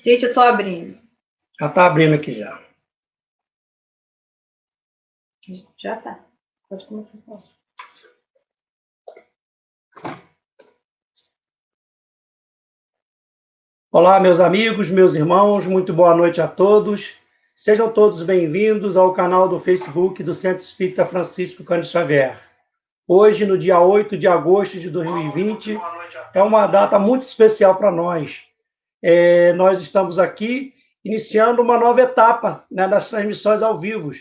Gente, eu tô abrindo. Já está abrindo aqui já. Já tá. Pode começar a falar. Olá, meus amigos, meus irmãos, muito boa noite a todos. Sejam todos bem-vindos ao canal do Facebook do Centro Espírita Francisco Cândido Xavier. Hoje, no dia 8 de agosto de 2020, é uma data muito especial para nós. Nós estamos aqui iniciando uma nova etapa, né, das transmissões ao vivo.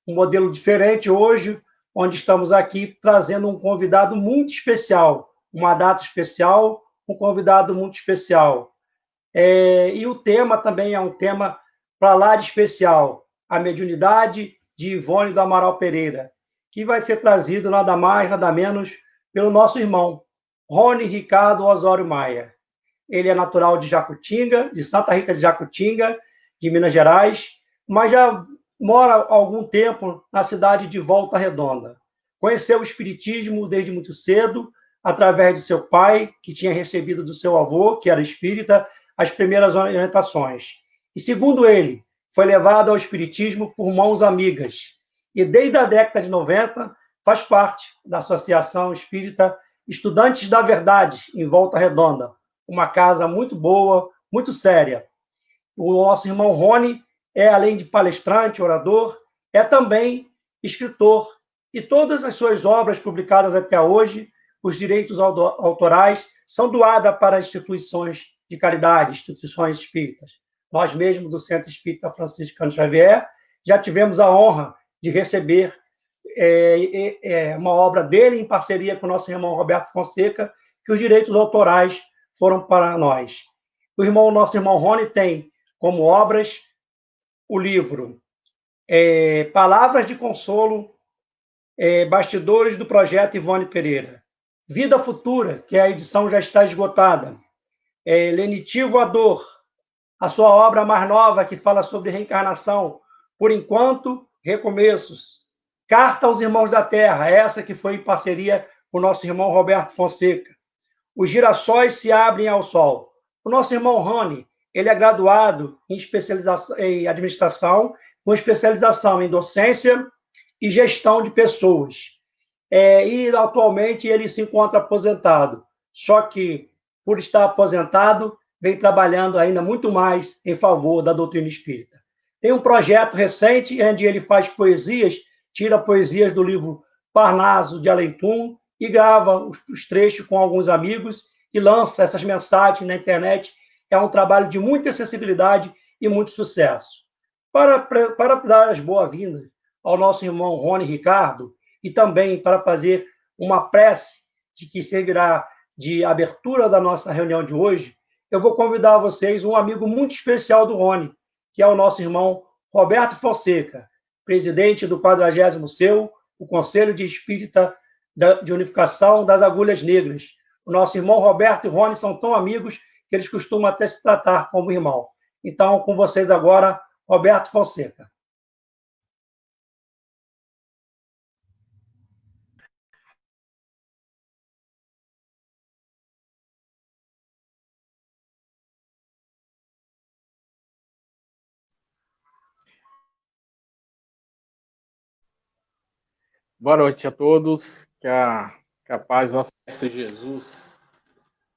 Um modelo diferente hoje, onde estamos aqui trazendo um convidado muito especial, uma data especial, um convidado muito especial. E o tema também é um tema para lá de especial, a mediunidade de Ivone do Amaral Pereira, que vai ser trazido nada mais, nada menos, pelo nosso irmão, Rony Ricardo Osório Maia. Ele é natural de Jacutinga, de Santa Rita de Jacutinga, de Minas Gerais, mas já mora há algum tempo na cidade de Volta Redonda. Conheceu o Espiritismo desde muito cedo, através de seu pai, que tinha recebido do seu avô, que era espírita, as primeiras orientações. E, segundo ele, foi levado ao Espiritismo por mãos amigas. E desde a década de 90, faz parte da Associação Espírita Estudantes da Verdade, em Volta Redonda, uma casa muito boa, muito séria. O nosso irmão Rony é, além de palestrante, orador, é também escritor. E todas as suas obras publicadas até hoje, os direitos autorais, são doadas para instituições de caridade, instituições espíritas. Nós mesmos, do Centro Espírita Francisco Cândido Xavier, já tivemos a honra de receber uma obra dele em parceria com o nosso irmão Roberto Fonseca, que os direitos autorais foram para nós. Nosso irmão Rony tem como obras o livro Palavras de Consolo, Bastidores do Projeto Ivone Pereira. Vida Futura, que a edição já está esgotada. Lenitivo a Dor, a sua obra mais nova, que fala sobre reencarnação. Por enquanto, recomeços. Carta aos Irmãos da Terra, essa que foi em parceria com o nosso irmão Roberto Fonseca. Os girassóis se abrem ao sol. O nosso irmão Rony, ele é graduado em administração, com especialização em docência e gestão de pessoas. E atualmente ele se encontra aposentado. Só que, por estar aposentado, vem trabalhando ainda muito mais em favor da doutrina espírita. Tem um projeto recente onde ele faz poesias, tira poesias do livro Parnaso de Além-Túmulo e grava os trechos com alguns amigos e lança essas mensagens na internet. É um trabalho de muita acessibilidade e muito sucesso. Para dar as boas-vindas ao nosso irmão Rony Ricardo e também para fazer uma prece de que servirá de abertura da nossa reunião de hoje, eu vou convidar vocês um amigo muito especial do Rony, que é o nosso irmão Roberto Fonseca, presidente do 40º CEU, o Conselho de Espírita de Unificação das Agulhas Negras. O nosso irmão Roberto e Rony são tão amigos que eles costumam até se tratar como irmão. Então, com vocês agora, Roberto Fonseca. Boa noite a todos, que a paz do nosso Mestre Jesus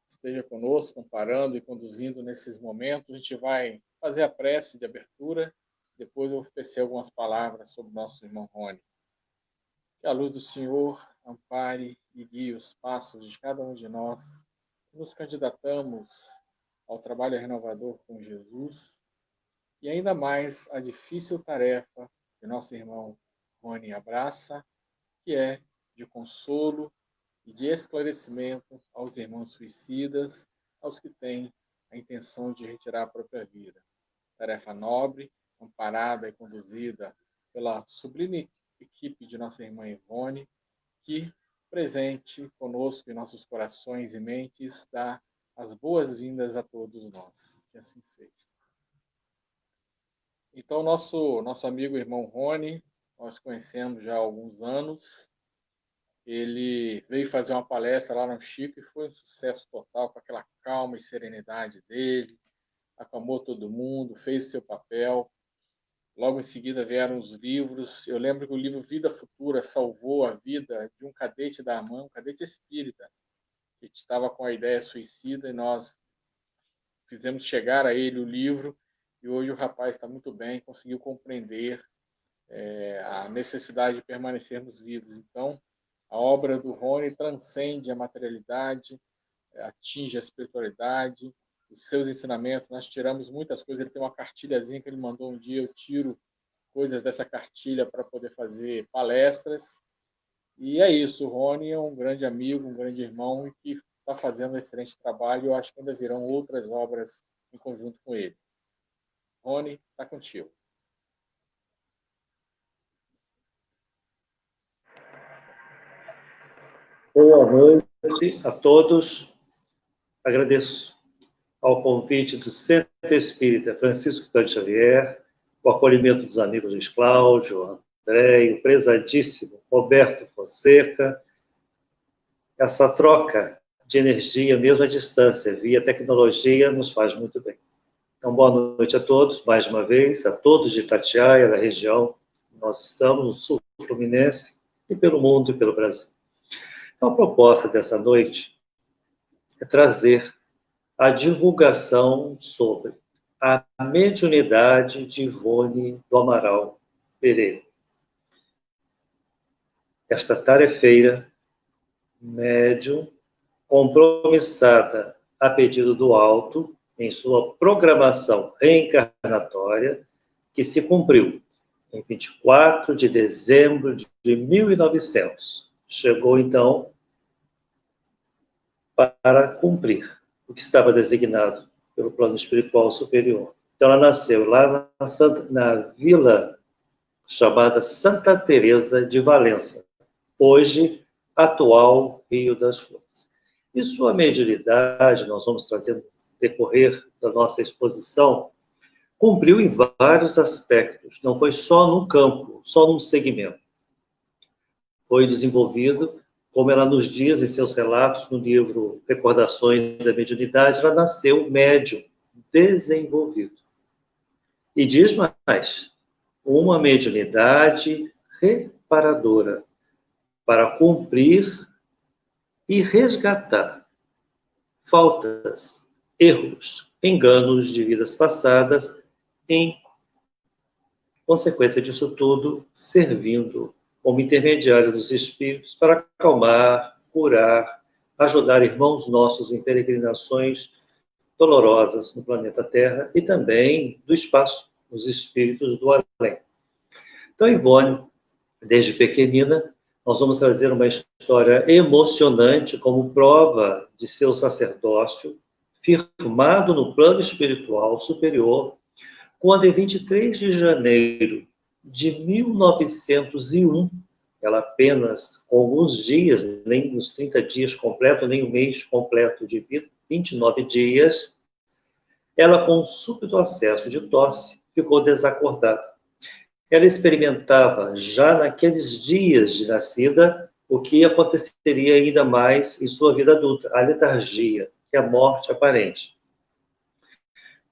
esteja conosco, amparando e conduzindo nesses momentos. A gente vai fazer a prece de abertura, depois eu vou oferecer algumas palavras sobre o nosso irmão Rony. Que a luz do Senhor ampare e guie os passos de cada um de nós. Nos candidatamos ao trabalho renovador com Jesus e ainda mais a difícil tarefa que nosso irmão Rony abraça, que é de consolo e de esclarecimento aos irmãos suicidas, aos que têm a intenção de retirar a própria vida. Tarefa nobre, amparada e conduzida pela sublime equipe de nossa irmã Ivone, que, presente conosco em nossos corações e mentes, dá as boas-vindas a todos nós. Que assim seja. Então, nosso amigo irmão Rony, nós conhecemos já há alguns anos. Ele veio fazer uma palestra lá no Chico e foi um sucesso total, com aquela calma e serenidade dele, acalmou todo mundo, fez o seu papel. Logo em seguida vieram os livros. Eu lembro que o livro Vida Futura salvou a vida de um cadete da AMAN, um cadete espírita, que estava com a ideia suicida, e nós fizemos chegar a ele o livro, e hoje o rapaz está muito bem, conseguiu compreender a necessidade de permanecermos vivos. Então, a obra do Rony transcende a materialidade, atinge a espiritualidade, os seus ensinamentos. Nós tiramos muitas coisas. Ele tem uma cartilhazinha que ele mandou um dia, eu tiro coisas dessa cartilha para poder fazer palestras. E é isso, o Rony é um grande amigo, um grande irmão, e que está fazendo um excelente trabalho. Eu acho que ainda virão outras obras em conjunto com ele. Rony, está contigo. Boa noite a todos. Agradeço ao convite do Centro Espírita Francisco Cândido Xavier, o acolhimento dos amigos Luiz Cláudio, André, o prezadíssimo Roberto Fonseca. Essa troca de energia, mesmo à distância, via tecnologia, nos faz muito bem. Então, boa noite a todos, mais uma vez, a todos de Itatiaia, da região. Nós estamos no sul fluminense, e pelo mundo e pelo Brasil. Então, a proposta dessa noite é trazer a divulgação sobre a mediunidade de Ivone do Amaral Pereira. Esta tarefeira, médium, compromissada a pedido do alto, em sua programação reencarnatória, que se cumpriu em 24 de dezembro de 1900. Chegou, então, para cumprir o que estava designado pelo plano espiritual superior. Então, ela nasceu lá na vila chamada Santa Teresa de Valença, hoje, atual Rio das Flores. E sua mediunidade, nós vamos trazer no decorrer da nossa exposição, cumpriu em vários aspectos, não foi só num campo, só num segmento. Foi desenvolvido, como ela nos diz em seus relatos, no livro Recordações da Mediunidade, ela nasceu médium, desenvolvido. E diz mais, uma mediunidade reparadora, para cumprir e resgatar faltas, erros, enganos de vidas passadas, em consequência disso tudo, servindo como intermediário dos espíritos para acalmar, curar, ajudar irmãos nossos em peregrinações dolorosas no planeta Terra e também do espaço, os espíritos do além. Então, Ivone, desde pequenina, nós vamos trazer uma história emocionante como prova de seu sacerdócio, firmado no plano espiritual superior, quando em 23 de janeiro de 1901, ela apenas com alguns dias, nem os 30 dias completos, nem o mês completo de vida, 29 dias, ela com um súbito acesso de tosse, ficou desacordada. Ela experimentava, já naqueles dias de nascida, o que aconteceria ainda mais em sua vida adulta, a letargia, que é a morte aparente,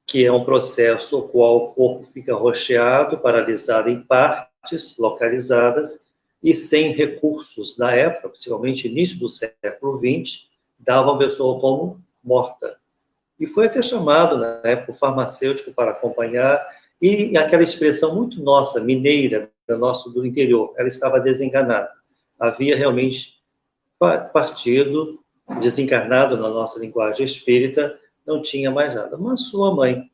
que é um processo no qual o corpo fica rocheado, paralisado em partes localizadas e sem recursos. Na época, principalmente início do século XX, dava a pessoa como morta. E foi até chamado, na época, o farmacêutico para acompanhar, e aquela expressão muito nossa, mineira, do interior, ela estava desenganada. Havia realmente partido, desencarnado na nossa linguagem espírita, não tinha mais nada. Mas sua mãe,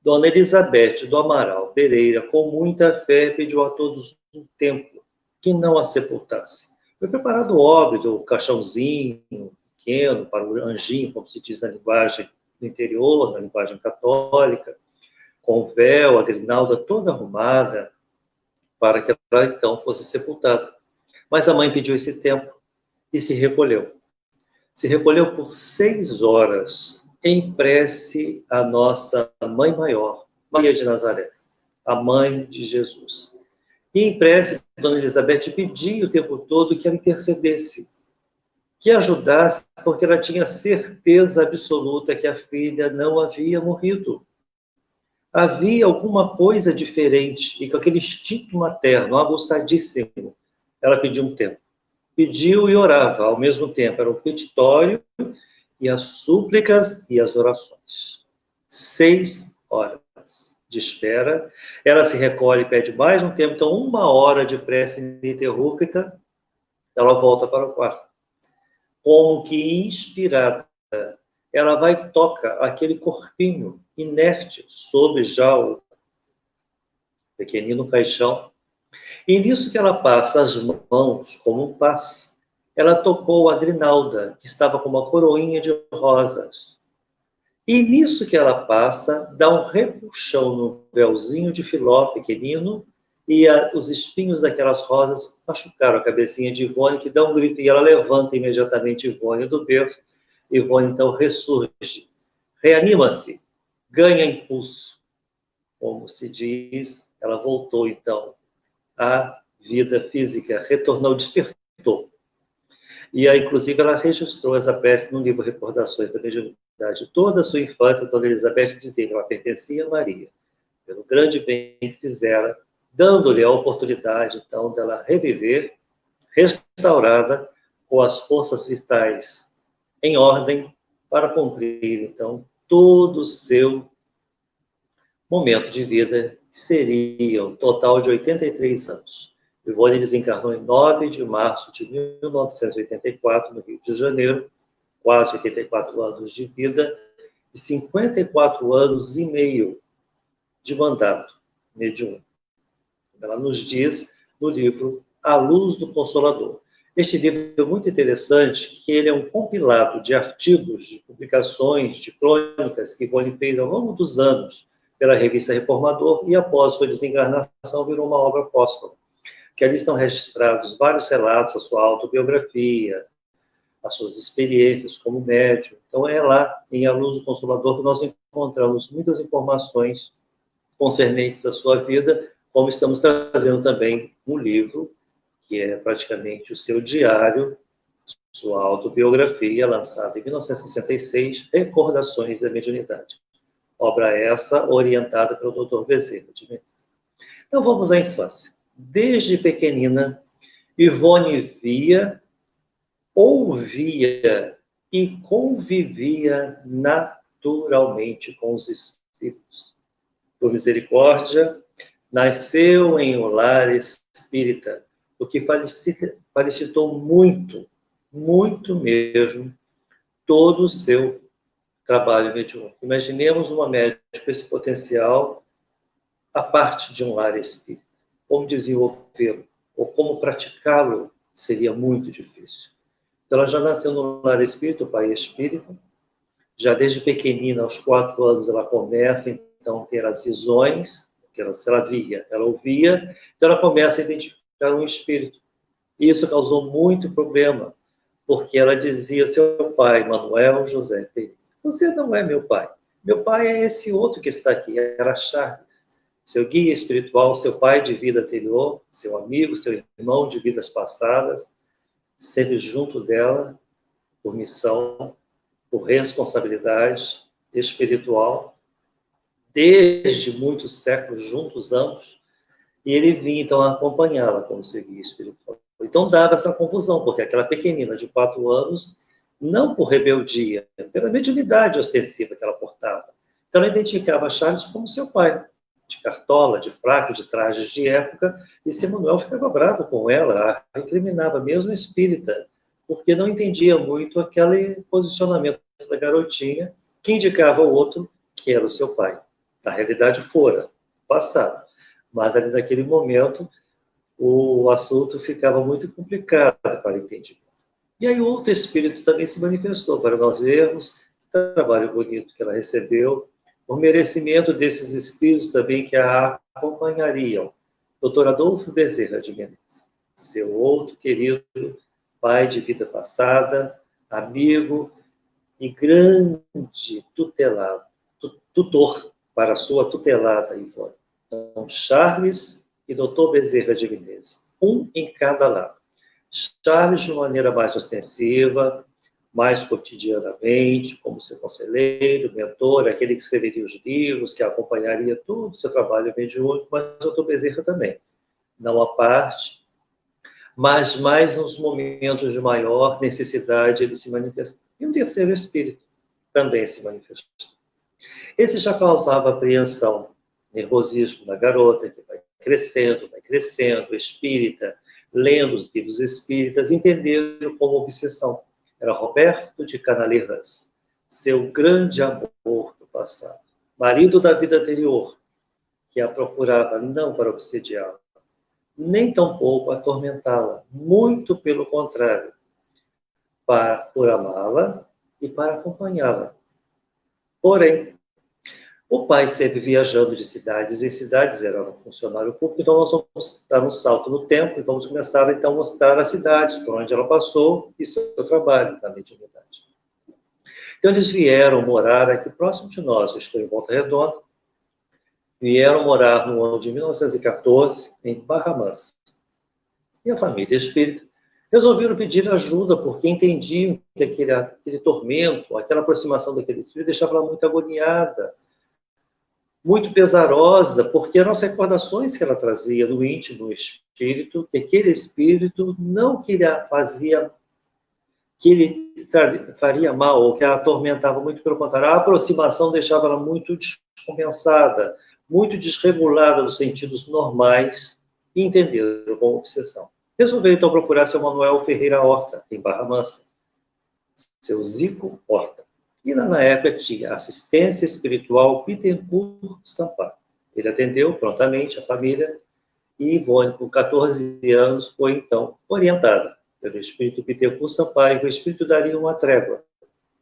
Dona Elizabeth do Amaral Pereira, com muita fé, pediu a todos um templo que não a sepultasse. Foi preparado o óbito, o caixãozinho pequeno, para o anjinho, como se diz na linguagem do interior, na linguagem católica, com véu, a grinalda toda arrumada, para que ela então fosse sepultada. Mas a mãe pediu esse tempo e se recolheu. Se recolheu por 6 horas em prece à nossa Mãe Maior, Maria de Nazaré, a Mãe de Jesus. E em prece, Dona Elizabeth pedia o tempo todo que ela intercedesse, que ajudasse, porque ela tinha certeza absoluta que a filha não havia morrido. Havia alguma coisa diferente, e com aquele instinto materno, aguçadíssimo, ela pediu um tempo. Pediu e orava ao mesmo tempo. Era o petitório e as súplicas e as orações. 6 horas de espera. Ela se recolhe e pede mais um tempo. Então, 1 hora de prece ininterrupta, ela volta para o quarto. Como que inspirada, ela vai e toca aquele corpinho inerte sobre já o pequenino caixão. E nisso que ela passa as mãos, como um passe, ela tocou a grinalda, que estava com uma coroinha de rosas. E nisso que ela passa, dá um repuxão no véuzinho de filó pequenino, e os espinhos daquelas rosas machucaram a cabecinha de Ivone, que dá um grito, e ela levanta imediatamente Ivone do berço. Ivone, então, ressurge, reanima-se, ganha impulso. Como se diz, ela voltou, então, à vida física, retornou, despertou. E aí, inclusive, ela registrou essa peça no livro Recordações da Mediunidade. Toda a sua infância, Dona Elizabeth dizia que ela pertencia a Maria, pelo grande bem que fizera, dando-lhe a oportunidade, então, dela reviver, restaurada, com as forças vitais em ordem, para cumprir, então, todo o seu momento de vida, que seria um total de 83 anos. Ivone desencarnou em 9 de março de 1984, no Rio de Janeiro, quase 84 anos de vida, e 54 anos e meio de mandato mediúnico. Ela nos diz no livro A Luz do Consolador. Este livro é muito interessante, que ele é um compilado de artigos, de publicações, de crônicas que Ivone fez ao longo dos anos pela revista Reformador, e após sua desencarnação virou uma obra póstuma, que ali estão registrados vários relatos, a sua autobiografia, as suas experiências como médium. Então é lá, em A Luz do Consolador, que nós encontramos muitas informações concernentes à sua vida, como estamos trazendo também um livro, que é praticamente o seu diário, sua autobiografia, lançada em 1966, Recordações da Mediunidade. Obra essa orientada pelo Dr. Bezerra de Menezes. Então vamos à infância. Desde pequenina, Ivone via, ouvia e convivia naturalmente com os espíritos. Por misericórdia, nasceu em um lar espírita, o que facilitou muito, muito mesmo, todo o seu trabalho mediúnico. Imaginemos uma médica com esse potencial a parte de um lar espírita. Como desenvolvê-lo, ou como praticá-lo, seria muito difícil. Então, ela já nasceu no lar espírita, o pai é espírita. Já desde pequenina, aos 4 anos, ela começa, então, a ter as visões, que se ela via, ela ouvia, então ela começa a identificar um espírito. E isso causou muito problema, porque ela dizia, seu pai, Manuel José Pereira, você não é meu pai. Meu pai é esse outro que está aqui, era Charles. Seu guia espiritual, seu pai de vida anterior, seu amigo, seu irmão de vidas passadas, sempre junto dela, por missão, por responsabilidade espiritual, desde muitos séculos juntos ambos, e ele vinha então acompanhá-la como seu guia espiritual. Então dava essa confusão, porque aquela pequenina de 4 anos, não por rebeldia, pela mediunidade ostensiva que ela portava. Então ela identificava Charles como seu pai, de cartola, de fraco, de trajes de época, e Simanuel ficava bravo com ela, a recriminava, mesmo espírita, porque não entendia muito aquele posicionamento da garotinha, que indicava o outro que era o seu pai. Na realidade, fora, passado. Mas ali naquele momento, o assunto ficava muito complicado para entender. E aí outro espírito também se manifestou, para nós vermos o trabalho bonito que ela recebeu, o merecimento desses espíritos também que a acompanhariam. Dr. Adolfo Bezerra de Menezes, seu outro querido pai de vida passada, amigo e grande tutor para sua tutelada Ivone. Então, Charles e Dr. Bezerra de Menezes, um em cada lado. Charles, de uma maneira mais ostensiva, mais cotidianamente, como seu conselheiro, mentor, aquele que escreveria os livros, que acompanharia todo o seu trabalho mediúnico, mas o Dr. Bezerra também. Não à parte, mas mais nos momentos de maior necessidade ele se manifesta. E um terceiro espírito também se manifestou. Esse já causava apreensão, nervosismo na garota, que vai crescendo, espírita, lendo os livros espíritas, entenderam como obsessão. Era Roberto de Canalejas, seu grande amor do passado, marido da vida anterior, que a procurava não para obsediá-la, nem tampouco atormentá-la, muito pelo contrário, por amá-la e para acompanhá-la. Porém, o pai sempre viajando de cidades em cidades, era um funcionário público, então nós vamos dar um salto no tempo e vamos começar então a mostrar as cidades por onde ela passou e seu trabalho na mediunidade. Então eles vieram morar aqui próximo de nós, eu estou em Volta Redonda, vieram morar no ano de 1914 em Barra Mansa. E a família espírita resolveram pedir ajuda, porque entendiam que aquele tormento, aquela aproximação daquele espírito deixava ela muito agoniada, muito pesarosa, porque eram as recordações que ela trazia do íntimo espírito, que aquele espírito não fazia, que ele faria mal, ou que a atormentava, muito pelo contrário. A aproximação deixava ela muito descompensada, muito desregulada nos sentidos normais, e entenderam como obsessão. Resolveram então procurar seu Manuel Ferreira Horta, em Barra Mansa, seu Zico Horta. E lá na época tinha assistência espiritual Bittencourt Sampaio. Ele atendeu prontamente a família e Ivone, com 14 anos, foi então orientada pelo espírito Bittencourt Sampaio, que o espírito daria uma trégua,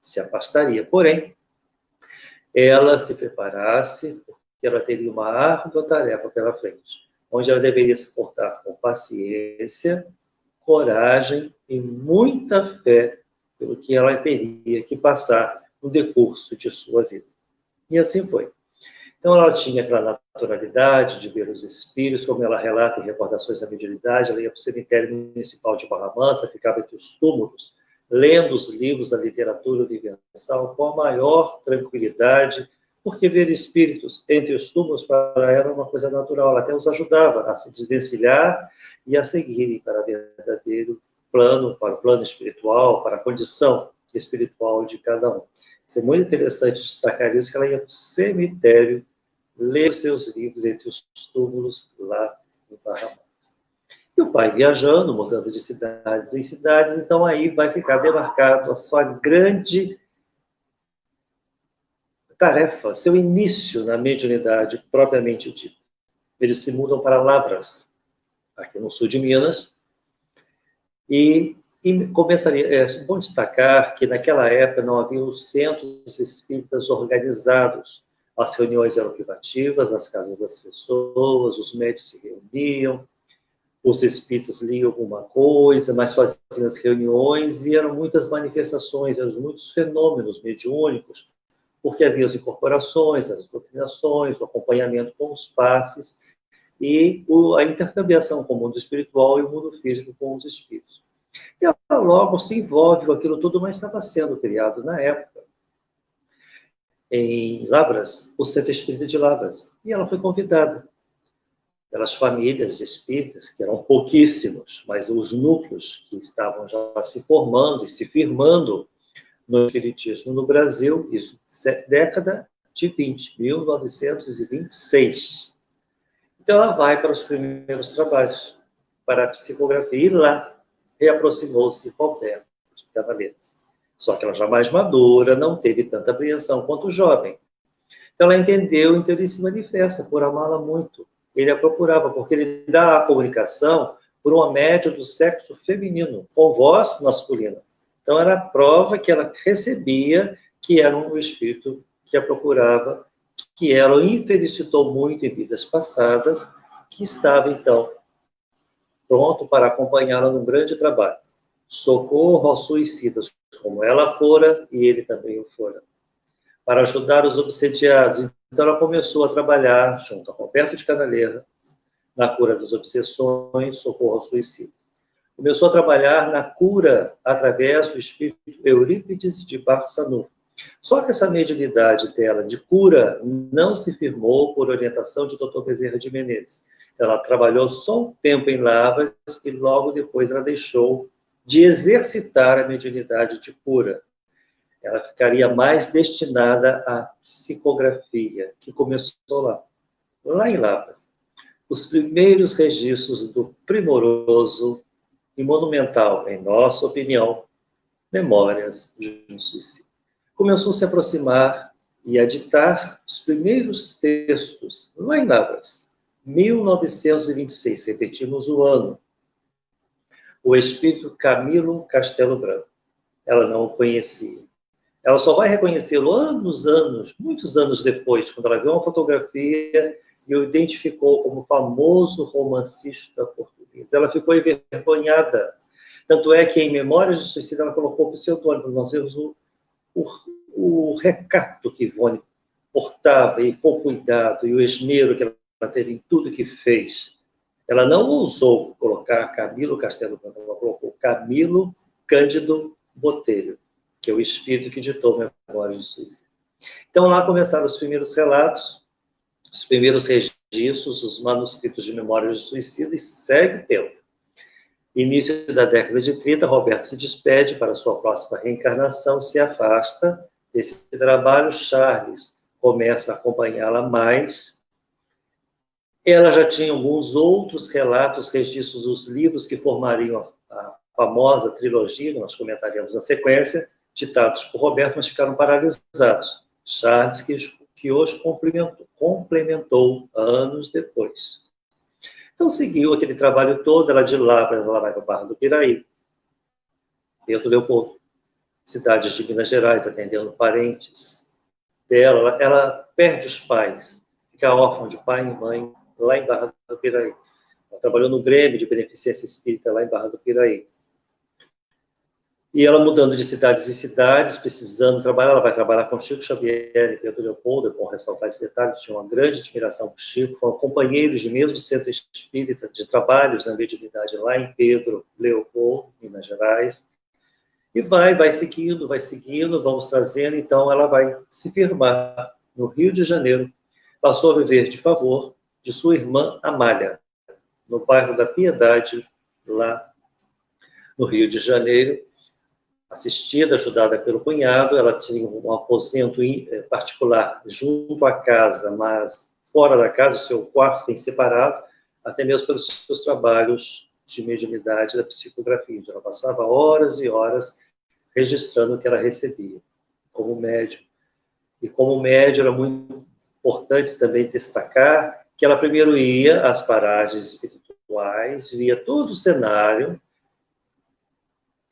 se afastaria. Porém, ela se preparasse, porque ela teria uma árdua tarefa pela frente, onde ela deveria se portar com paciência, coragem e muita fé pelo que ela teria que passar no decurso de sua vida. E assim foi. Então, ela tinha aquela naturalidade de ver os espíritos, como ela relata em Recordações da Mediunidade. Ela ia para o cemitério municipal de Barra Mansa, ficava entre os túmulos, lendo os livros da literatura universal com a maior tranquilidade, porque ver espíritos entre os túmulos para ela era uma coisa natural. Ela até os ajudava a se desvencilhar e a seguirem para o verdadeiro plano, para o plano espiritual, para a condição espiritual de cada um. Isso é muito interessante destacar isso, que ela ia para o cemitério ler os seus livros entre os túmulos lá em Barra Mansa. E o pai viajando, mudando de cidades em cidades, então aí vai ficar demarcado a sua grande tarefa, seu início na mediunidade propriamente dita. Eles se mudam para Lavras, aqui no sul de Minas, e começaria, é bom destacar que naquela época não havia os centros espíritas organizados. As reuniões eram privativas, nas casas das pessoas, os médios se reuniam, os espíritas liam alguma coisa, mas faziam as reuniões e eram muitas manifestações, eram muitos fenômenos mediúnicos, porque havia as incorporações, as doutrinações, o acompanhamento com os passes e a intercambiação com o mundo espiritual e o mundo físico com os espíritos. E ela logo se envolve com aquilo tudo, mas estava sendo criado na época, em Lavras, o Centro Espírita de Lavras. E ela foi convidada pelas famílias de espíritas, que eram pouquíssimos, mas os núcleos que estavam já se formando e se firmando no espiritismo no Brasil, isso década de 20, 1926. Então ela vai para os primeiros trabalhos, para a psicografia, e lá reaproximou-se de Roberto de Canalejas. Só que ela já mais madura, não teve tanta apreensão quanto jovem. Então ela entendeu, então ele se manifesta por amá-la muito. Ele a procurava, porque ele dá a comunicação por uma média do sexo feminino, com voz masculina. Então era a prova que ela recebia que era um espírito que a procurava, que ela o infelicitou muito em vidas passadas, que estava então pronto para acompanhá-la num grande trabalho. Socorro aos suicidas, como ela fora e ele também o fora. Para ajudar os obsediados. Então ela começou a trabalhar junto a Roberto de Canalejas, na cura das obsessões, socorro aos suicidas. Começou a trabalhar na cura através do espírito Eurípides de Barçanufo. Só que essa mediunidade dela de cura não se firmou por orientação de Dr. Bezerra de Menezes. Ela trabalhou só um tempo em Lavras e logo depois ela deixou de exercitar a mediunidade de cura. Ela ficaria mais destinada à psicografia, que começou lá em Lavras. Os primeiros registros do primoroso e monumental, em nossa opinião, Memórias de um Suicídio. Começou a se aproximar e a ditar os primeiros textos, lá em Lavras, 1926, repetimos o ano. O espírito Camilo Castelo Branco. Ela não o conhecia. Ela só vai reconhecê-lo muitos anos depois, quando ela viu uma fotografia e o identificou como famoso romancista português. Ela ficou envergonhada. Tanto é que em Memórias de Suicídio ela colocou o pseudônimo. Nós vemos o recato que Ivone portava e com cuidado e o esmero que ela teve em tudo que fez. Ela não ousou colocar Camilo Castelo Branco, ela colocou Camilo Cândido Botelho, que é o espírito que ditou Memórias de Suicídio. Então lá começaram os primeiros relatos, os primeiros registros, os manuscritos de Memórias de Suicídio, e segue o tempo. Início da década de 30, Roberto se despede para sua próxima reencarnação, se afasta desse trabalho. Charles começa a acompanhá-la mais. Ela já tinha alguns outros relatos, registros dos livros que formariam a famosa trilogia, que nós comentaríamos na sequência, ditados por Roberto, mas ficaram paralisados. Charles, que hoje complementou anos depois. Então, seguiu aquele trabalho todo, ela de Lavras, ela vai para a Barra do Piraí, Pedro Leopoldo, cidades de Minas Gerais, atendendo parentes dela. Ela perde os pais, fica órfã de pai e mãe lá em Barra do Piraí. Ela trabalhou no Grêmio de Beneficência Espírita lá em Barra do Piraí. E ela mudando de cidades em cidades, precisando trabalhar, ela vai trabalhar com Chico Xavier e Pedro Leopoldo. É bom ressaltar esse detalhe, tinha uma grande admiração por Chico, foram companheiros de mesmo centro espírita, de trabalhos na mediunidade lá em Pedro Leopoldo, Minas Gerais. E vai seguindo, vamos trazendo. Então ela vai se firmar no Rio de Janeiro, passou a viver de favor de sua irmã Amália, no bairro da Piedade, lá no Rio de Janeiro, assistida, ajudada pelo cunhado. Ela tinha um aposento particular junto à casa, mas fora da casa, o seu quarto em separado, até mesmo pelos seus trabalhos de mediunidade da psicografia. Então, ela passava horas e horas registrando o que ela recebia como médium. E como médium, era muito importante também destacar que ela primeiro ia às paragens espirituais, via todo o cenário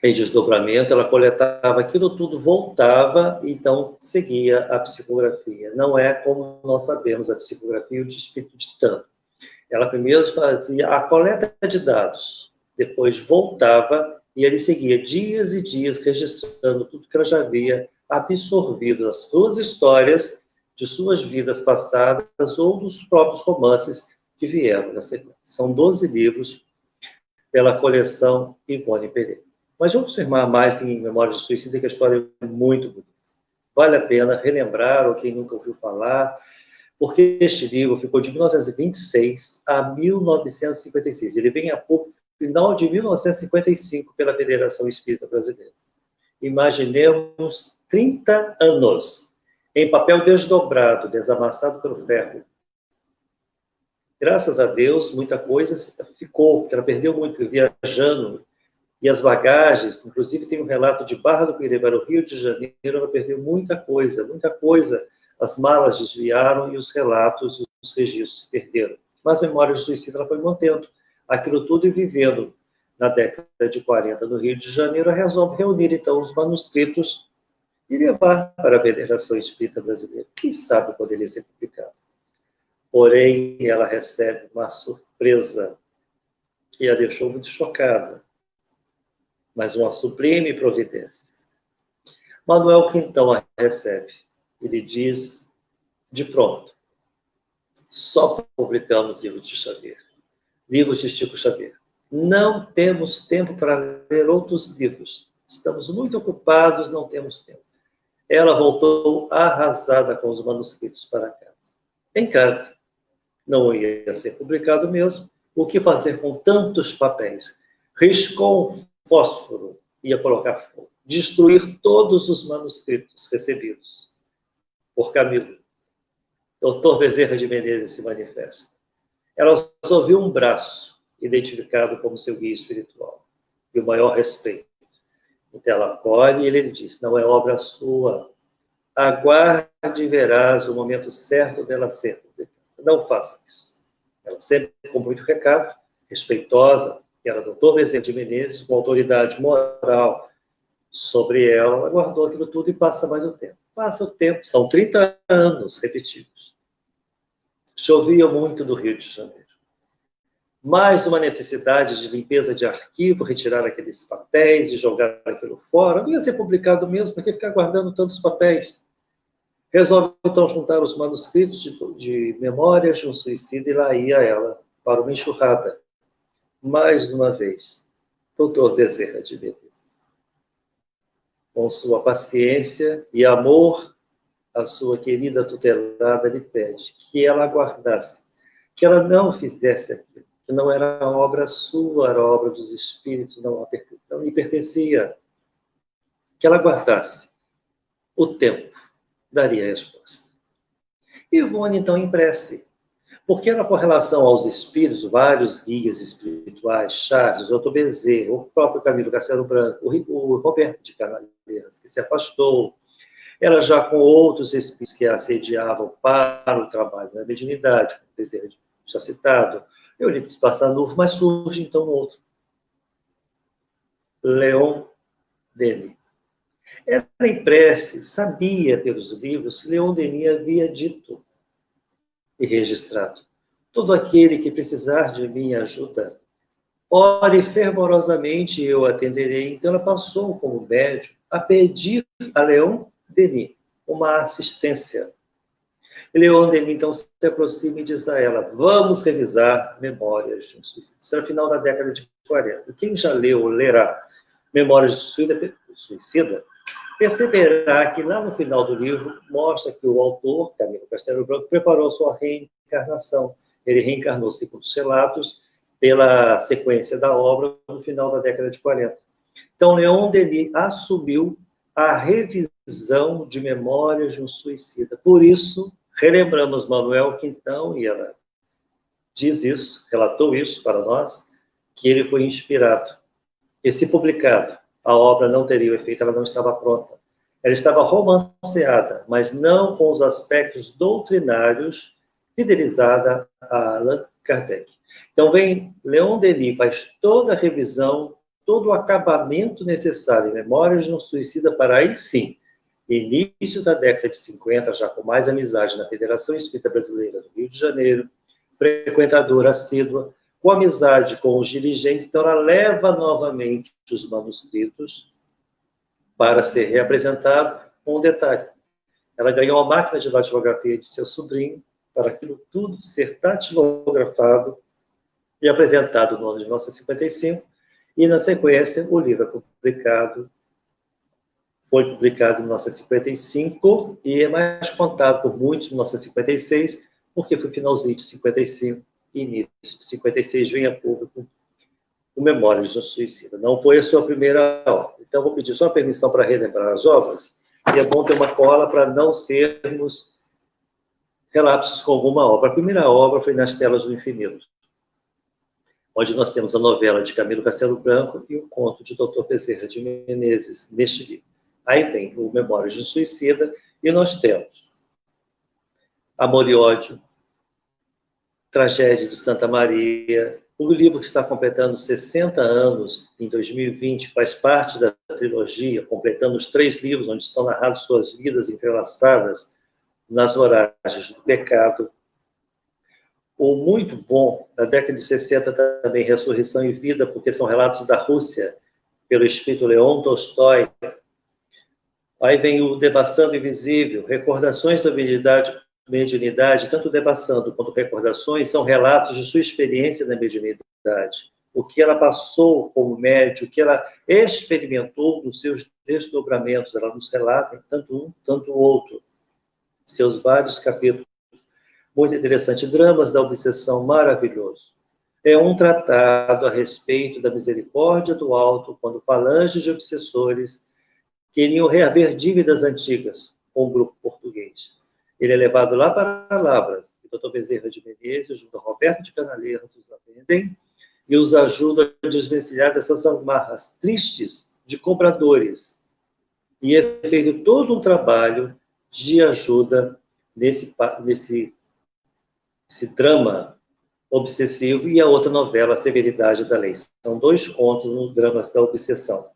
em desdobramento, ela coletava aquilo tudo, voltava e então seguia a psicografia. Não é como nós sabemos a psicografia de espírito ditando. Ela primeiro fazia a coleta de dados, depois voltava e ele seguia dias e dias registrando tudo que ela já havia absorvido das suas histórias, de suas vidas passadas ou dos próprios romances que vieram na sequência. São 12 livros pela coleção Ivone Pereira. Mas vamos firmar mais em Memórias de Suicídio, que a história é muito bonita. Vale a pena relembrar, ou quem nunca ouviu falar, porque este livro ficou de 1926 a 1956. Ele vem a pouco, final de 1955, pela Federação Espírita Brasileira. Imaginemos 30 anos, em papel desdobrado, desamassado pelo ferro. Graças a Deus, muita coisa ficou, porque ela perdeu muito viajando, e as bagagens, inclusive tem um relato de Barra do Piraí para o Rio de Janeiro, ela perdeu muita coisa, as malas desviaram e os relatos, os registros se perderam. Mas a Memória de Suicídio ela foi mantendo aquilo tudo e vivendo na década de 40 no Rio de Janeiro, ela resolve reunir então os manuscritos e levar para a Federação Espírita Brasileira. Quem sabe poderia ser publicado. Porém, ela recebe uma surpresa que a deixou muito chocada, mas uma sublime providência. Manuel Quintão a recebe. Ele diz, de pronto, só publicamos livros de Xavier, livros de Chico Xavier. Não temos tempo para ler outros livros. Estamos muito ocupados, não temos tempo. Ela voltou arrasada com os manuscritos para casa. Em casa, não ia ser publicado mesmo. O que fazer com tantos papéis? Riscou um fósforo, ia colocar fogo. Destruir todos os manuscritos recebidos por Camilo. Dr. Bezerra de Menezes se manifesta. Ela só viu um braço identificado como seu guia espiritual e o maior respeito. Então ela acolhe e ele diz, não é obra sua. Aguarde e verás o momento certo dela ser publicada. Não faça isso. Ela sempre com muito recado, respeitosa, que era Dr. Bezerra de Menezes, com autoridade moral sobre ela, ela guardou aquilo tudo e passa mais o tempo. Passa o tempo, são 30 anos repetidos. Chovia muito do Rio de Janeiro. Mais uma necessidade de limpeza de arquivo, retirar aqueles papéis e jogar aquilo fora. Não ia ser publicado mesmo, para que ficar guardando tantos papéis? Resolve, então, juntar os manuscritos de Memórias de um Suicida e lá ia ela para uma enxurrada. Mais uma vez, Dr. Bezerra de Menezes. Com sua paciência e amor, a sua querida tutelada lhe pede que ela aguardasse, que ela não fizesse aquilo, que não era obra sua, era obra dos espíritos, não lhe pertencia. Que ela aguardasse. O tempo daria a resposta. Ivone, então, em prece. Porque ela, com relação aos espíritos, vários guias espirituais, Charles, Dr. Bezerra, o próprio Camilo Castelo Branco, o Roberto de Canalheiras, que se afastou, ela já com outros espíritos que a assediavam para o trabalho na mediunidade, como Bezerra já citado, Eurípides Passanufo, mas surge então um outro. Leon Denis. Ela, em prece, sabia pelos livros que Leon Denis havia dito e registrado: todo aquele que precisar de minha ajuda, ore fervorosamente e eu atenderei. Então ela passou como médium a pedir a Leon Denis uma assistência. Leon Denis, então, se aproxima e diz a ela, vamos revisar Memórias de um Suicida. Isso era no final da década de 40. Quem já leu ou lerá Memórias de um Suicida, perceberá que lá no final do livro mostra que o autor, Camilo Castelo Branco, preparou sua reencarnação. Ele reencarnou, segundo os relatos, pela sequência da obra no final da década de 40. Então, Leon Denis assumiu a revisão de Memórias de um Suicida. Por isso, relembramos Manuel Quintão, e ela diz isso, relatou isso para nós, que ele foi inspirado. E se publicado, a obra não teria o efeito, ela não estava pronta. Ela estava romanceada, mas não com os aspectos doutrinários, fidelizada a Allan Kardec. Então vem Leon Denis, faz toda a revisão, todo o acabamento necessário em Memórias de um Suicida para aí sim, início da década de 50, já com mais amizade na Federação Espírita Brasileira do Rio de Janeiro, frequentadora assídua, com amizade com os dirigentes, então ela leva novamente os manuscritos para ser reapresentado com um detalhe. Ela ganhou a máquina de datilografia de seu sobrinho, para aquilo tudo ser datilografado e apresentado no ano de 1955, e na sequência o livro foi publicado em 1955 e é mais contado por muitos em 1956, porque foi finalzinho de 55 e início de 56 vem a público o Memórias de um Suicida. Não foi a sua primeira obra. Então, vou pedir só permissão para relembrar as obras, e é bom ter uma cola para não sermos relapsos com alguma obra. A primeira obra foi Nas Telas do Infinito, onde nós temos a novela de Camilo Castelo Branco e o conto de Dr. Bezerra de Menezes, neste livro. Aí vem o Memórias de um Suicida, e nós temos Amor e Ódio, Tragédia de Santa Maria, o livro que está completando 60 anos em 2020, faz parte da trilogia, completando os 3 livros onde estão narrados suas vidas entrelaçadas nas voragens do pecado. O muito bom, da década de 60 também, Ressurreição e Vida, porque são relatos da Rússia, pelo espírito Leon Tolstói. Aí vem o Devassando Invisível, Recordações da Mediunidade, tanto Devassando quanto Recordações são relatos de sua experiência na mediunidade. o que ela passou como médium, o que ela experimentou nos seus desdobramentos. Ela nos relata tanto um, tanto o outro. Seus vários capítulos. Muito interessante. Dramas da Obsessão, maravilhoso. É um tratado a respeito da misericórdia do alto, quando falanges de obsessores queriam reaver dívidas antigas com o grupo português. Ele é levado lá para Lavras, e o Dr. Bezerra de Menezes, junto a Roberto de Canaleiros, os atendem e os ajudam a desvencilhar dessas amarras tristes de cobradores. E é feito todo um trabalho de ajuda nesse drama obsessivo, e a outra novela, A Severidade da Lei. São 2 contos nos dramas da obsessão.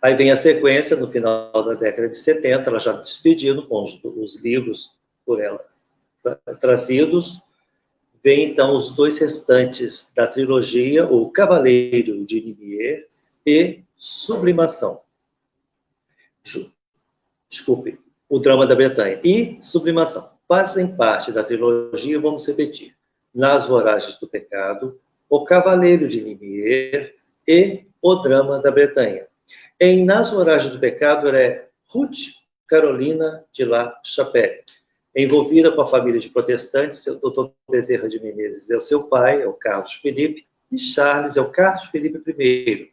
Aí vem a sequência, no final da década de 70, ela já despedindo com os livros por ela trazidos. Vem, então, os 2 restantes da trilogia, O Cavaleiro de Nimier e Sublimação. Desculpe, O Drama da Bretanha e Sublimação. Fazem parte da trilogia, vamos repetir, Nas Voragens do Pecado, O Cavaleiro de Nimier e O Drama da Bretanha. Em Nas Voragens do Pecado, ela é Ruth Carolina de La Chapelle, envolvida com a família de protestantes. O Dr. Bezerra de Menezes é o seu pai, é o Carlos Felipe, e Charles é o Carlos Felipe I,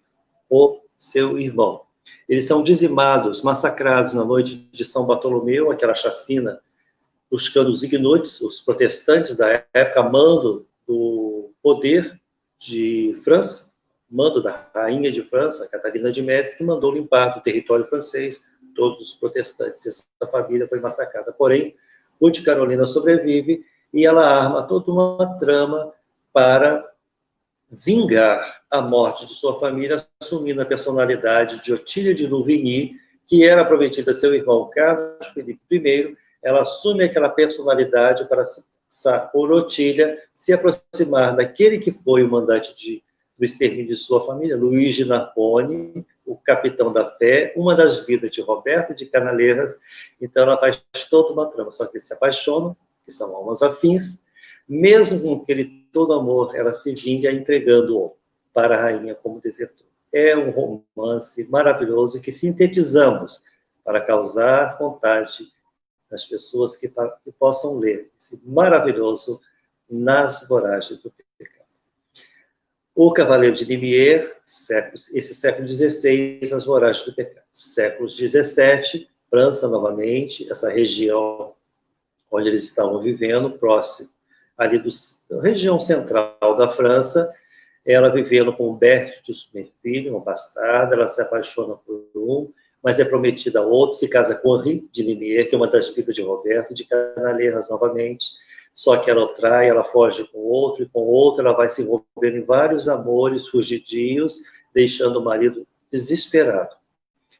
o seu irmão. Eles são dizimados, massacrados na noite de São Bartolomeu, aquela chacina, buscando os ignotes, os protestantes da época, mando do poder de França, mando da rainha de França, Catarina de Médici, que mandou limpar do território francês todos os protestantes. Essa família foi massacrada. Porém, Ruth Carolina sobrevive e ela arma toda uma trama para vingar a morte de sua família, assumindo a personalidade de Otília de Louvigny, que era prometida a seu irmão Carlos Felipe I. Ela assume aquela personalidade para, por Otília, se aproximar daquele que foi o mandante do extermínio de sua família, Luigi Narbonne, o capitão da fé, uma das vidas de Roberto de Canaleiras. Então ela faz toda uma trama, só que eles se apaixonam, que são almas afins, mesmo com aquele todo amor, ela se vinga entregando-o para a rainha como desertor. É um romance maravilhoso que sintetizamos para causar vontade nas pessoas que possam ler esse maravilhoso Nas Voragens do Pecado. O Cavaleiro de Nimier, esse século XVI, As Voragens do Pecado. Século XVII, França novamente, essa região onde eles estavam vivendo, próximo ali da região central da França, ela vivendo com Humberto de Somerville, uma bastarda, ela se apaixona por um, mas é prometida a outro, se casa com Henri de Nimier, que é uma das filhas de Roberto, de Canaleiras novamente, só que ela o trai, ela foge com outro, e com outro ela vai se envolvendo em vários amores fugidios, deixando o marido desesperado.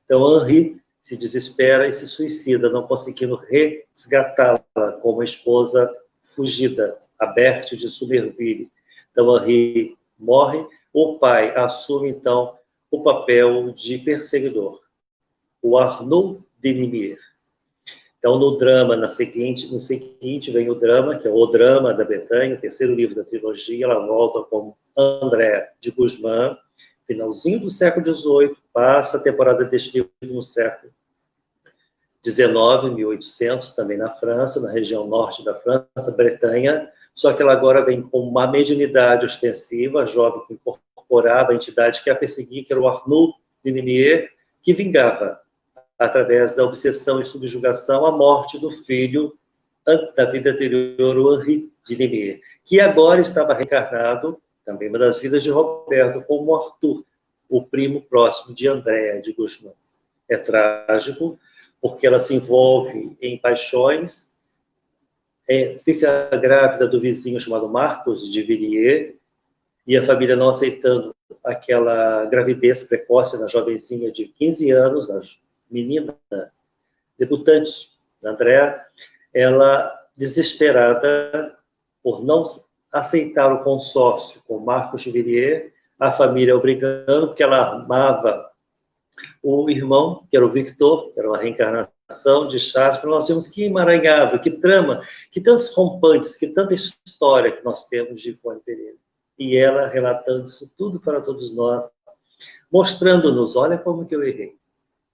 Então, Henri se desespera e se suicida, não conseguindo resgatá-la como esposa fugida, a Berthe de Somerville. Então, Henri morre, o pai assume, então, o papel de perseguidor, o Arnaud de Nimier. Então, no drama, no seguinte vem o drama, que é o Drama da Bretanha, o terceiro livro da trilogia. Ela volta com André de Guzmán, finalzinho do século XVIII, passa a temporada deste livro no século XIX, 1800, também na França, na região norte da França, Bretanha, só que ela agora vem com uma mediunidade ostensiva, jovem que incorporava a entidade que a perseguia, que era o Arnaud de Nimier, que vingava, através da obsessão e subjugação, a morte do filho da vida anterior, o Henri de Nimier, que agora estava reencarnado, também uma das vidas de Roberto, como Arthur, o primo próximo de Andréa de Guzmán. É trágico, porque ela se envolve em paixões, fica grávida do vizinho chamado Marcos de Villiers, e a família não aceitando aquela gravidez precoce na jovenzinha de 15 anos, na menina debutante, Andréa, ela, desesperada por não aceitar o consórcio com Marcos de Villiers, a família obrigando, porque ela amava o irmão, que era o Victor, que era uma reencarnação de Charles. Nós vimos que emaranhado, que trama, que tantos rompantes, que tanta história que nós temos de Ivone Pereira. E ela relatando isso tudo para todos nós, mostrando-nos, olha como que eu errei.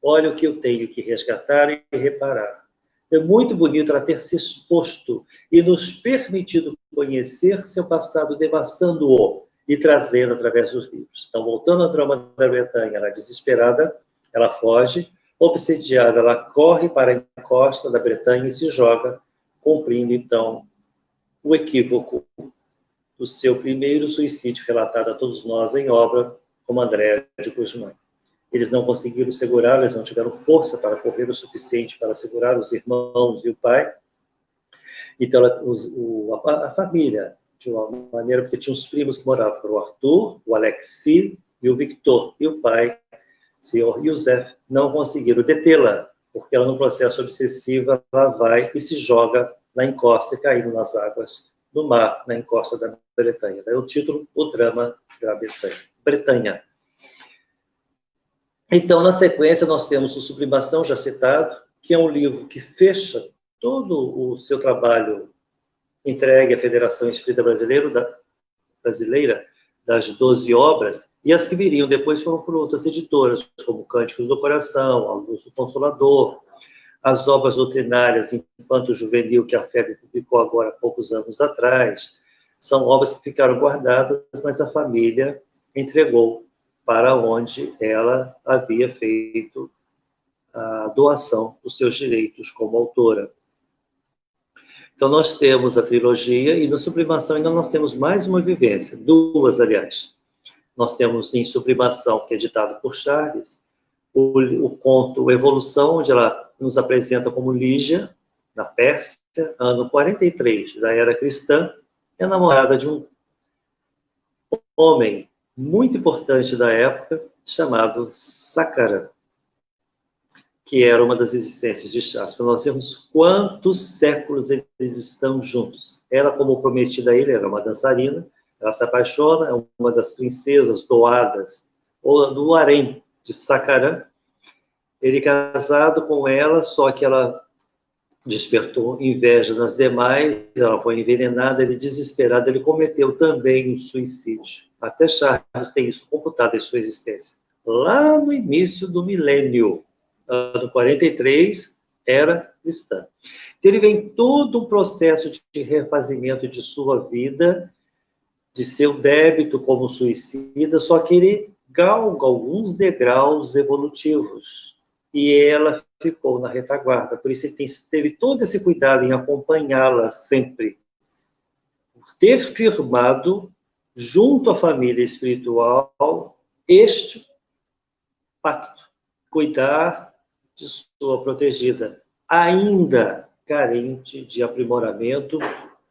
Olha o que eu tenho que resgatar e reparar. É muito bonito ela ter se exposto e nos permitido conhecer seu passado, devassando-o e trazendo através dos livros. Então, voltando ao drama da Bretanha, ela desesperada, ela foge, obsediada, ela corre para a costa da Bretanha e se joga, cumprindo, então, o equívoco do seu primeiro suicídio relatado a todos nós em obra, como André de Guzmán. Eles não conseguiram segurar, eles não tiveram força para correr o suficiente para segurar os irmãos e o pai. Então, a família, de uma maneira, porque tinha uns primos que moravam, o Arthur, o Alexis e o Victor. E o pai, o senhor Youssef, não conseguiram detê-la, porque ela, no processo obsessivo, ela vai e se joga na encosta, caindo nas águas do mar, na encosta da Bretanha. Daí o título, O Drama da Bretanha. Então, na sequência, nós temos o Sublimação, já citado, que é um livro que fecha todo o seu trabalho entregue à Federação Espírita Brasileira, das 12 obras, e as que viriam depois foram por outras editoras, como Cânticos do Coração, A Luz do Consolador, as obras doutrinárias Infanto-Juvenil, que a FEB publicou agora há poucos anos atrás. São obras que ficaram guardadas, mas a família entregou para onde ela havia feito a doação dos seus direitos como autora. Então, nós temos a trilogia, e na Sublimação ainda nós temos mais uma vivência, duas, aliás. Nós temos em Sublimação, que é editado por Charles, o conto Evolução, onde ela nos apresenta como Lígia, na Pérsia, ano 43 da era cristã, é namorada de um homem muito importante da época, chamado Sakara, que era uma das existências de Charles. Para nós vermos quantos séculos eles estão juntos. Ela, como prometida a ele, era uma dançarina, ela se apaixona, é uma das princesas doadas do harém de Sakara. Ele casado com ela, só que ela despertou inveja nas demais, ela foi envenenada, ele desesperado, ele cometeu também um suicídio. Até Charles tem isso computado em sua existência. Lá no início do milênio, ano 43, era cristã. Então, ele vem todo um processo de refazimento de sua vida, de seu débito como suicida, só que ele galga alguns degraus evolutivos. E ela ficou na retaguarda. Por isso ele teve todo esse cuidado em acompanhá-la sempre. Por ter firmado, junto à família espiritual, este pacto. Cuidar de sua protegida, ainda carente de aprimoramento,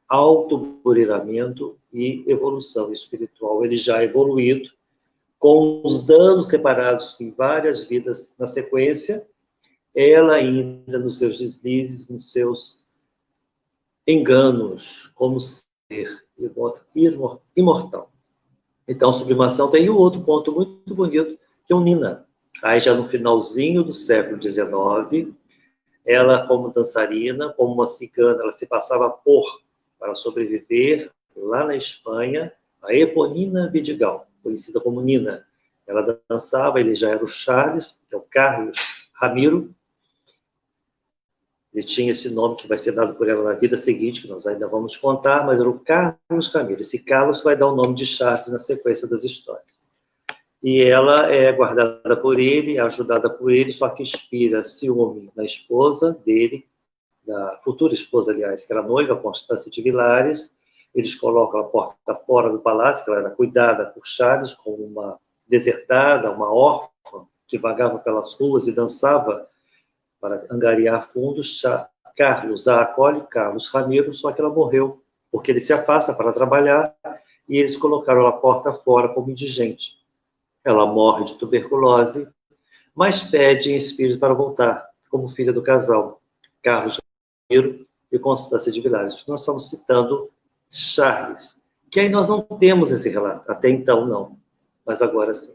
autoburiramento e evolução espiritual. Ele já evoluído, com os danos reparados em várias vidas na sequência, ela ainda nos seus deslizes, nos seus enganos, como ser imortal. Então, Sublimação tem um outro ponto muito bonito, que é o Nina. Aí, já no finalzinho do século XIX, ela, como dançarina, como uma cigana, ela se passava para sobreviver lá na Espanha, a Eponina Vidigal, conhecida como Nina. Ela dançava, ele já era o Charles, que é o Carlos Ramiro. Ele tinha esse nome que vai ser dado por ela na vida seguinte, que nós ainda vamos contar, mas era o Carlos Ramiro. Esse Carlos vai dar o nome de Charles na sequência das histórias. E ela é guardada por ele, ajudada por ele, só que inspira ciúme na esposa dele, da futura esposa, aliás, que era noiva, Constância de Vilares. Eles colocam a porta fora do palácio, que ela era cuidada por Charles, como uma desertada, uma órfã, que vagava pelas ruas e dançava para angariar fundos. Carlos a acolhe, Carlos Ramiro, só que ela morreu, porque ele se afasta para trabalhar, e eles colocaram a porta fora como indigente. Ela morre de tuberculose, mas pede em espírito para voltar, como filha do casal, Carlos Ramiro e Constância de Vilares. Nós estamos citando Charles, que aí nós não temos esse relato, até então não, mas agora sim.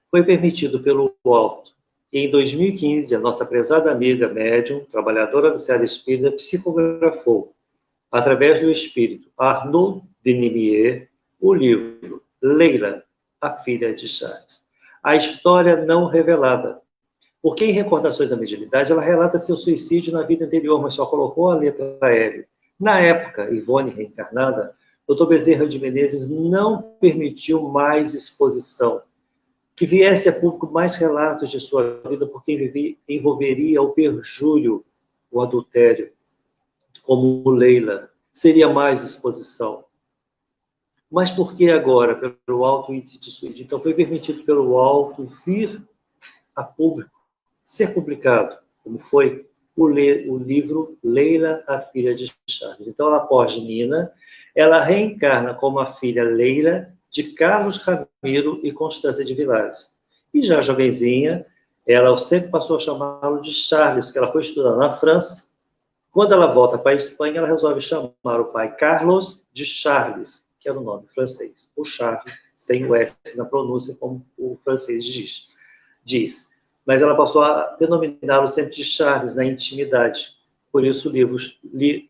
Foi permitido pelo alto. E em 2015, a nossa prezada amiga médium, trabalhadora do Seara Espírita, psicografou, através do espírito Arnaud Denimier, o livro Leila, a filha de Charles. A história não revelada. Porque em Recordações da Mediunidade, ela relata seu suicídio na vida anterior, mas só colocou a letra L. Na época, Ivone reencarnada, Dr. Bezerra de Menezes não permitiu mais exposição, que viesse a público mais relatos de sua vida, porque envolveria o perjúrio, o adultério, como Leila. Seria mais exposição. Mas por que agora? Pelo alto índice de suicídio. Então, foi permitido pelo alto vir a público, ser publicado, como foi o livro Leila, a filha de Charles. Então, ela após Nina, ela reencarna como a filha Leila de Carlos Ramiro e Constância de Vilares. E já jovenzinha, ela sempre passou a chamá-lo de Charles, que ela foi estudar na França. Quando ela volta para a Espanha, ela resolve chamar o pai Carlos de Charles, que era o nome francês. O Charles, sem o S na pronúncia, como o francês diz. Mas ela passou a denominá-lo sempre de Charles, na intimidade. Por isso, o livro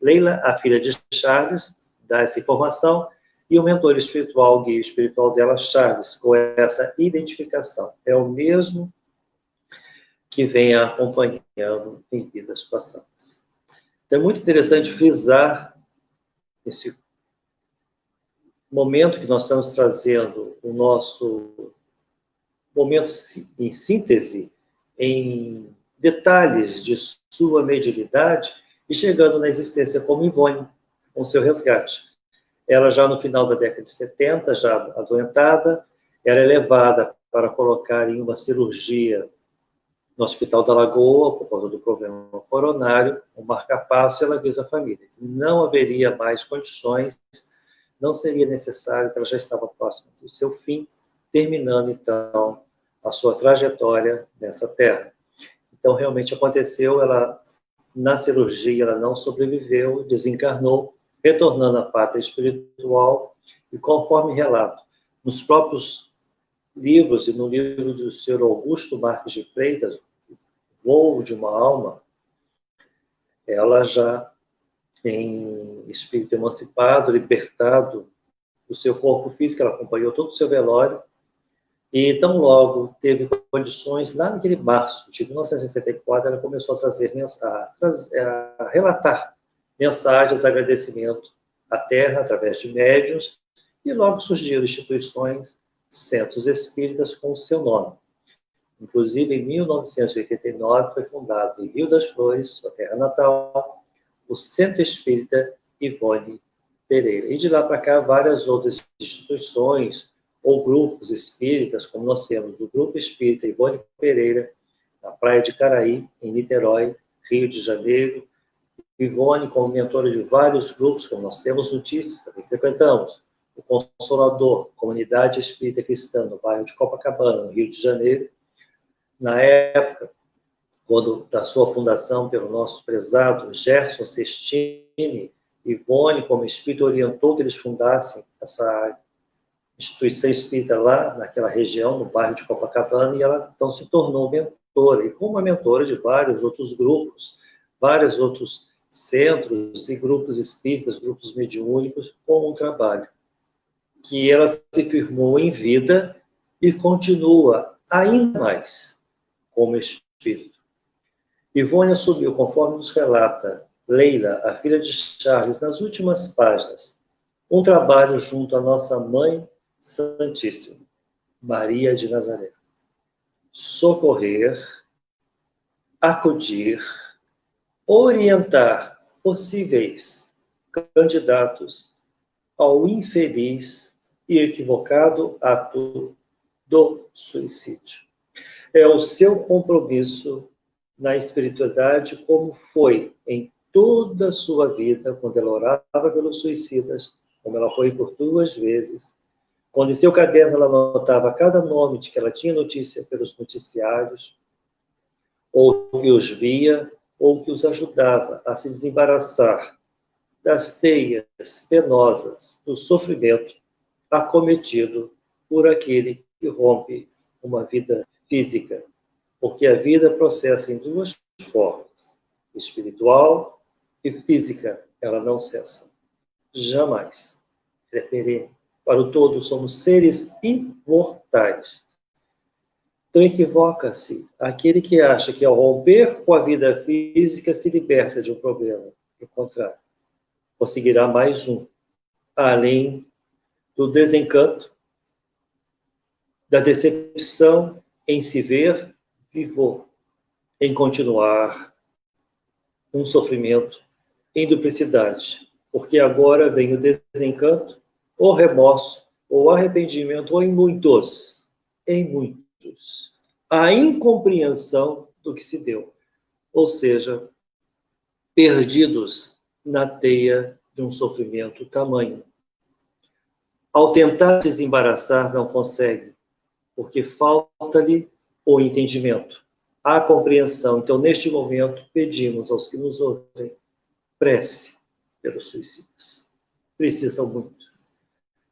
Leila, a filha de Charles, dá essa informação, e o mentor espiritual, o guia espiritual dela, Charles, com essa identificação. É o mesmo que vem acompanhando em vidas passadas. Então, é muito interessante frisar esse momento que nós estamos trazendo, o nosso momento em síntese, em detalhes de sua mediunidade, e chegando na existência como Ivone, com seu resgate. Ela já no final da década de 70, já adoentada, era levada para colocar em uma cirurgia no Hospital da Lagoa, por causa do problema coronário, um marca-passo, e ela avisa a família que não haveria mais condições, não seria necessário, que ela já estava próxima do seu fim, terminando, então, a sua trajetória nessa terra. Então, realmente aconteceu, ela, na cirurgia, ela não sobreviveu, desencarnou, retornando à pátria espiritual, e conforme relato, nos próprios livros, e no livro do Sr. Augusto Marques de Freitas, Voo de uma Alma, ela já em espírito emancipado, libertado do seu corpo físico, ela acompanhou todo o seu velório, e tão logo teve condições, lá naquele março de 1974, ela começou a a relatar mensagens de agradecimento à Terra, através de médiuns, e logo surgiram instituições, centros espíritas com o seu nome. Inclusive, em 1989, foi fundado em Rio das Flores, sua terra natal, o Centro Espírita Ivone Pereira. E de lá para cá, várias outras instituições ou grupos espíritas, como nós temos o Grupo Espírita Ivone Pereira, na Praia de Caraí, em Niterói, Rio de Janeiro. Ivone, como mentora de vários grupos, como nós temos notícias, também frequentamos. O Consolador, Comunidade Espírita Cristã, no bairro de Copacabana, no Rio de Janeiro. Na época, quando da sua fundação pelo nosso prezado Gerson Sestini, Ivone, como espírito, orientou que eles fundassem essa instituição espírita lá naquela região, no bairro de Copacabana, e ela então se tornou mentora, e como uma mentora de vários outros grupos, vários outros centros e grupos espíritas, grupos mediúnicos, com um trabalho que ela se firmou em vida e continua ainda mais como espírito. Ivone assumiu, conforme nos relata Leila, a filha de Charles, nas últimas páginas, um trabalho junto à nossa Mãe Santíssima, Maria de Nazaré. Socorrer, acudir, orientar possíveis candidatos ao infeliz e equivocado ato do suicídio. É o seu compromisso na espiritualidade, como foi em toda a sua vida, quando ela orava pelos suicidas, como ela foi por 2 vezes, quando em seu caderno ela anotava cada nome de que ela tinha notícia pelos noticiários, ou que os via, ou que os ajudava a se desembaraçar das teias penosas do sofrimento acometido por aquele que rompe uma vida física, porque a vida processa em 2 formas, espiritual e física, ela não cessa, jamais, ela é perene. Para o todo, somos seres imortais. Então, equivoca-se aquele que acha que, ao romper com a vida física, se liberta de um problema. Ao contrário, conseguirá mais um, além do desencanto, da decepção em se ver vivo, em continuar um sofrimento em duplicidade, porque agora vem o desencanto, ou remorso, ou arrependimento, ou em muitos, a incompreensão do que se deu, ou seja, perdidos na teia de um sofrimento tamanho. Ao tentar desembaraçar, não consegue, porque falta-lhe o entendimento, a compreensão. Então, neste momento, pedimos aos que nos ouvem prece pelos suicidas. Precisam muito.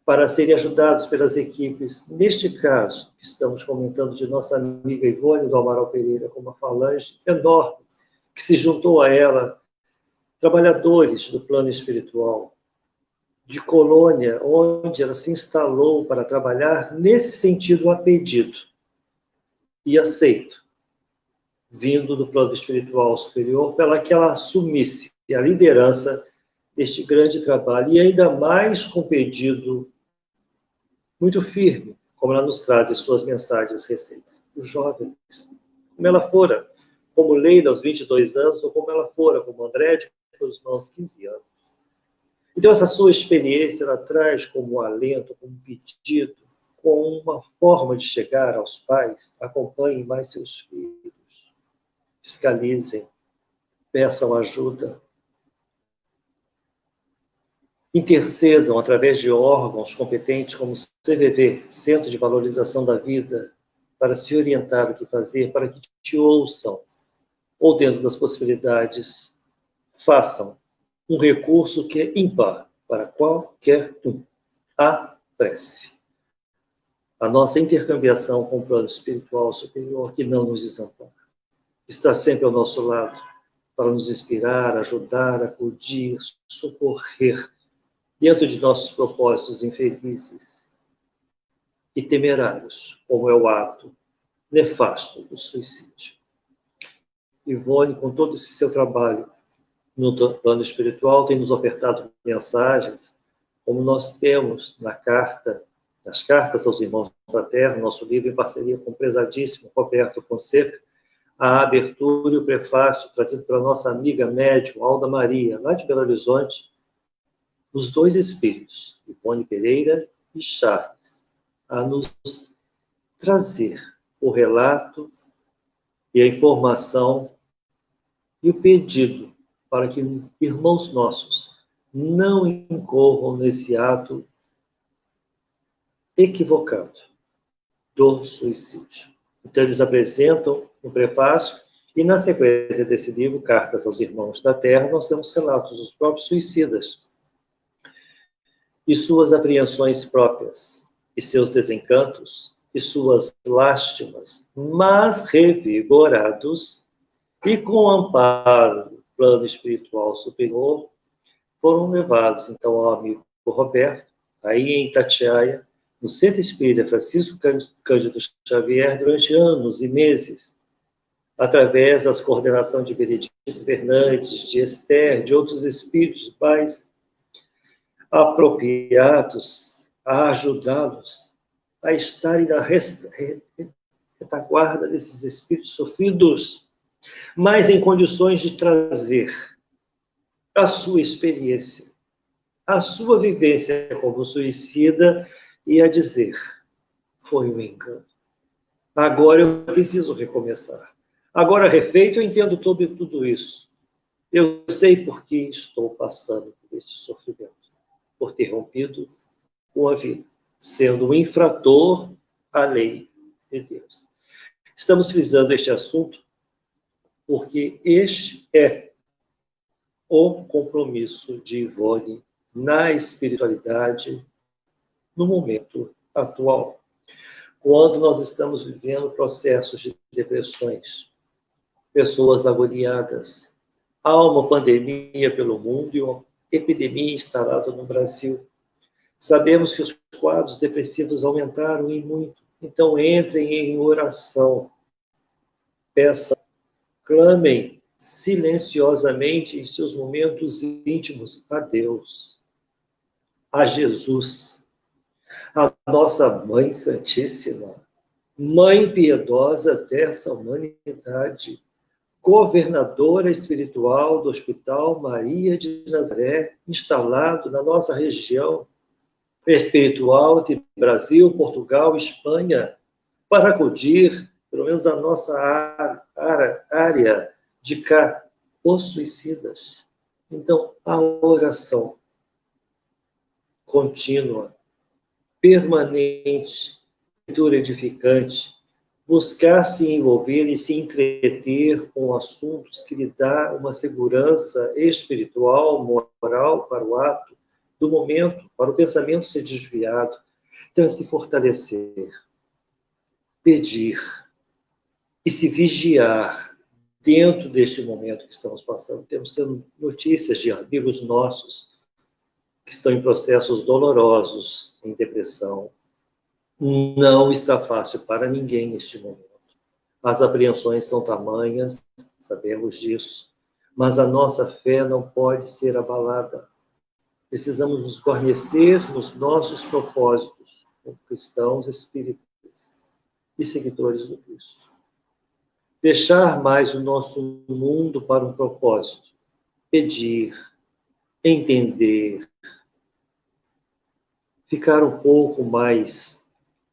Para serem ajudados pelas equipes, neste caso, que estamos comentando de nossa amiga Ivone do Amaral Pereira, com uma falange enorme, que se juntou a ela, trabalhadores do plano espiritual, de Colônia, onde ela se instalou para trabalhar nesse sentido a pedido e aceito, vindo do plano espiritual superior, para que ela assumisse a liderança deste grande trabalho, e ainda mais com pedido muito firme, como ela nos traz em suas mensagens recentes. Os jovens, como ela fora, como Leila aos 22 anos, ou como ela fora, como André, aos 15 anos. Então, essa sua experiência, ela traz como alento, como pedido, como uma forma de chegar aos pais: acompanhem mais seus filhos, fiscalizem, peçam ajuda, intercedam através de órgãos competentes como o CVV, Centro de Valorização da Vida, para se orientar o que fazer, para que te ouçam, ou dentro das possibilidades, façam um recurso que é ímpar para qualquer um: a prece. A nossa intercambiação com o plano espiritual superior, que não nos desampara, está sempre ao nosso lado para nos inspirar, ajudar, acudir, socorrer dentro de nossos propósitos infelizes e temerários, como é o ato nefasto do suicídio. Ivone, com todo esse seu trabalho no plano espiritual, tem nos ofertado mensagens, como nós temos nas cartas aos irmãos da Terra, nosso livro em parceria com o prezadíssimo Roberto Fonseca, a abertura e o prefácio trazido pela nossa amiga médium Alda Maria, lá de Belo Horizonte, os dois espíritos, Ivone Pereira e Charles, a nos trazer o relato e a informação e o pedido para que irmãos nossos não incorram nesse ato equivocado do suicídio. Então, eles apresentam no prefácio, e na sequência desse livro, Cartas aos Irmãos da Terra, nós temos relatos dos próprios suicidas e suas apreensões próprias, e seus desencantos, e suas lástimas, mas revigorados e com amparo do plano espiritual superior, foram levados, então, ao amigo Roberto, aí em Itatiaia, no Centro Espírita Francisco Cândido Xavier, durante anos e meses, através das coordenações de Benedito Fernandes, de Esther, de outros espíritos pais, apropriados a ajudá-los a estarem na retaguarda desses espíritos sofridos, mas em condições de trazer a sua experiência, a sua vivência como suicida, e a dizer: foi um engano. Agora eu preciso recomeçar. Agora, refeito, eu entendo tudo isso. Eu sei por que estou passando por este sofrimento, por ter rompido com a vida, sendo um infrator à lei de Deus. Estamos frisando este assunto porque este é o compromisso de Ivone na espiritualidade no momento atual, quando nós estamos vivendo processos de depressões, pessoas agoniadas, há uma pandemia pelo mundo e uma epidemia instalada no Brasil. Sabemos que os quadros depressivos aumentaram e muito. Então, entrem em oração. Peçam, clamem silenciosamente em seus momentos íntimos a Deus, a Jesus, a nossa Mãe Santíssima, Mãe piedosa dessa humanidade, governadora espiritual do Hospital Maria de Nazaré, instalado na nossa região espiritual de Brasil, Portugal, Espanha, para acudir, pelo menos na nossa área de cá, os suicidas. Então, a oração contínua, permanente, leitura edificante, buscar se envolver e se entreter com assuntos que lhe dá uma segurança espiritual, moral para o ato do momento, para o pensamento ser desviado. Então, é se fortalecer, pedir e se vigiar dentro deste momento que estamos passando. Temos notícias de amigos nossos que estão em processos dolorosos, em depressão. Não está fácil para ninguém neste momento. As apreensões são tamanhas, sabemos disso, mas a nossa fé não pode ser abalada. Precisamos nos guarnecer nos nossos propósitos, como cristãos espíritas e seguidores do Cristo. Deixar mais o nosso mundo para um propósito, pedir, entender, ficar um pouco mais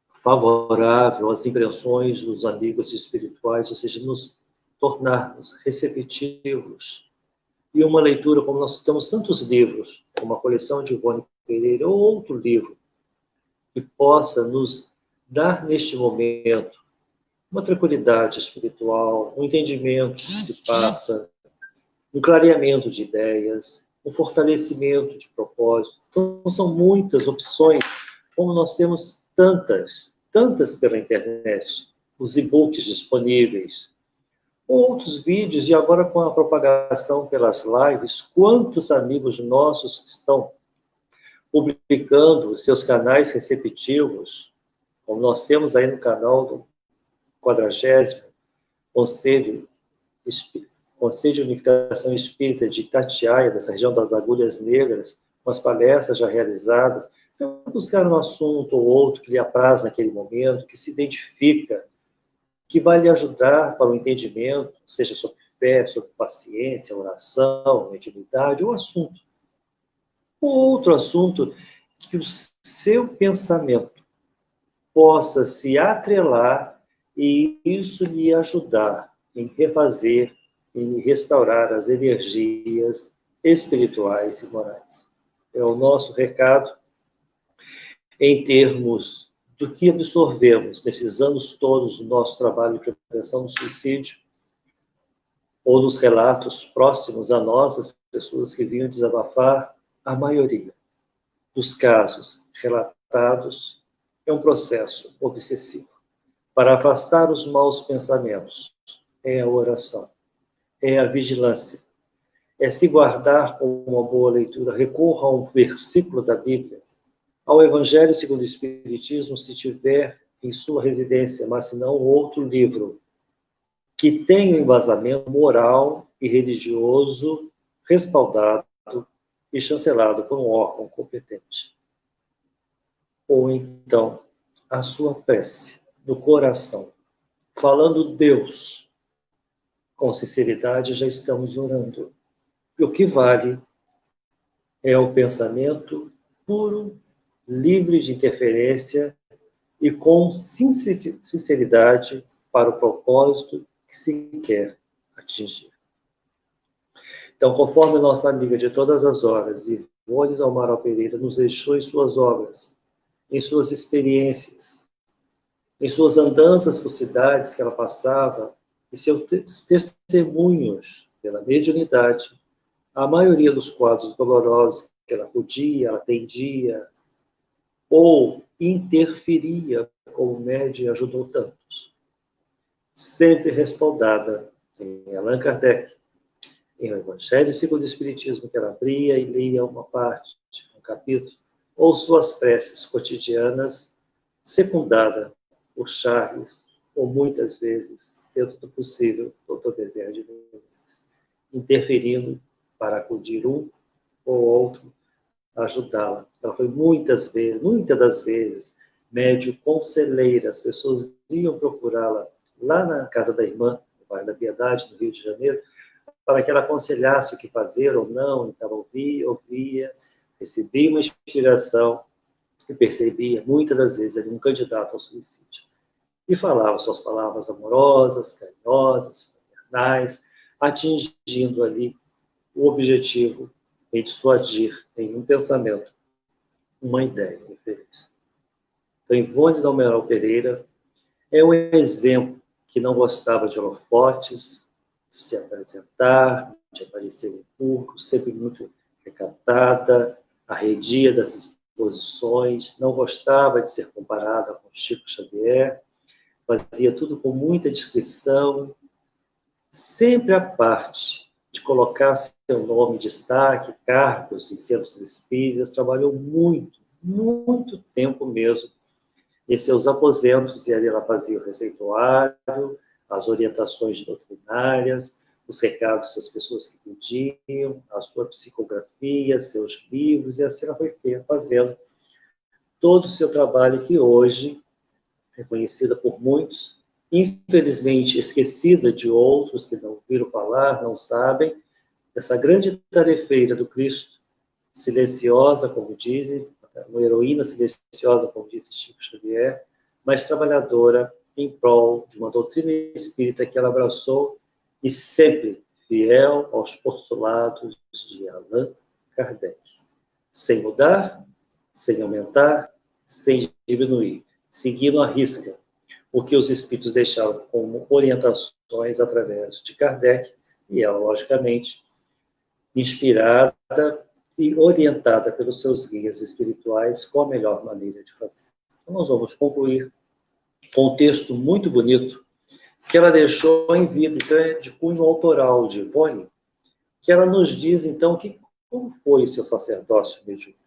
favorável às impressões dos amigos espirituais, ou seja, nos tornarmos receptivos. E uma leitura, como nós temos tantos livros, como a coleção de Ivone Pereira, ou outro livro, que possa nos dar neste momento uma tranquilidade espiritual, um entendimento que se passa, um clareamento de ideias, um fortalecimento de propósito. Então, são muitas opções, como nós temos tantas pela internet, os e-books disponíveis, outros vídeos, e agora com a propagação pelas lives, quantos amigos nossos estão publicando os seus canais receptivos, como nós temos aí no canal do 40º Conselho de Unificação Espírita de Itatiaia, dessa região das Agulhas Negras, com as palestras já realizadas. Então, buscar um assunto ou outro que lhe apraz naquele momento, que se identifica, que vai lhe ajudar para o entendimento, seja sobre fé, sobre paciência, oração, mediunidade, ou assunto. Outro assunto que o seu pensamento possa se atrelar e isso lhe ajudar em refazer, em restaurar as energias espirituais e morais. É o nosso recado em termos do que absorvemos nesses anos todos do nosso trabalho de prevenção do suicídio, ou nos relatos próximos a nós, as pessoas que vinham desabafar, a maioria dos casos relatados é um processo obsessivo. Para afastar os maus pensamentos, é a oração, é a vigilância, é se guardar com uma boa leitura. Recorra a um versículo da Bíblia, ao Evangelho segundo o Espiritismo, se tiver em sua residência, mas se não, outro livro que tenha um embasamento moral e religioso respaldado e chancelado por um órgão competente. Ou então, a sua prece no coração, falando Deus, com sinceridade já estamos orando. E o que vale é o pensamento puro, livre de interferência e com sinceridade para o propósito que se quer atingir. Então, conforme nossa amiga de todas as horas, Ivone do Amaral Pereira, nos deixou em suas obras, em suas experiências, em suas andanças por cidades que ela passava, e seus testemunhos pela mediunidade, a maioria dos quadros dolorosos que ela podia, ela atendia, ou interferia como médium, ajudou tantos. Sempre respaldada em Allan Kardec, em O Evangelho segundo o Espiritismo, que ela abria e lia uma parte, um capítulo, ou suas preces cotidianas, secundada por Charles, ou muitas vezes, dentro do possível, Dr. Bezerra de Menezes, interferindo para acudir um ou outro, ajudá-la. Ela foi muitas das vezes, médio conselheira. As pessoas iam procurá-la lá na casa da irmã, no bairro da Piedade, no Rio de Janeiro, para que ela aconselhasse o que fazer ou não. Então, ouvia, recebia uma inspiração e percebia, muitas das vezes, ali um candidato ao suicídio. E falava suas palavras amorosas, carinhosas, fraternais, atingindo ali o objetivo em dissuadir em um pensamento uma ideia infeliz. Então, Ivone do Amaral Pereira é um exemplo que não gostava de holofotes, de se apresentar, de aparecer em público, sempre muito recatada, arredia das exposições, não gostava de ser comparada com Chico Xavier, fazia tudo com muita discrição, sempre à parte de colocar seu nome em destaque, cargos em centros espíritas, trabalhou muito, muito tempo mesmo em seus aposentos, e ali ela fazia o receituário, as orientações doutrinárias, os recados das pessoas que pediam, a sua psicografia, seus livros, e assim ela foi fazendo todo o seu trabalho que hoje é conhecida por muitos, infelizmente esquecida de outros que não ouviram falar, não sabem, essa grande tarefeira do Cristo, silenciosa, como dizem, uma heroína silenciosa, como disse Chico Xavier, mas trabalhadora em prol de uma doutrina espírita que ela abraçou e sempre fiel aos postulados de Allan Kardec. Sem mudar, sem aumentar, sem diminuir, seguindo à risca o que os espíritos deixaram como orientações através de Kardec, e ela, logicamente, inspirada e orientada pelos seus guias espirituais com a melhor maneira de fazer. Então, nós vamos concluir com um texto muito bonito que ela deixou em vida, então é de cunho autoral de Ivone, que ela nos diz, então, como foi o seu sacerdócio mediúnico,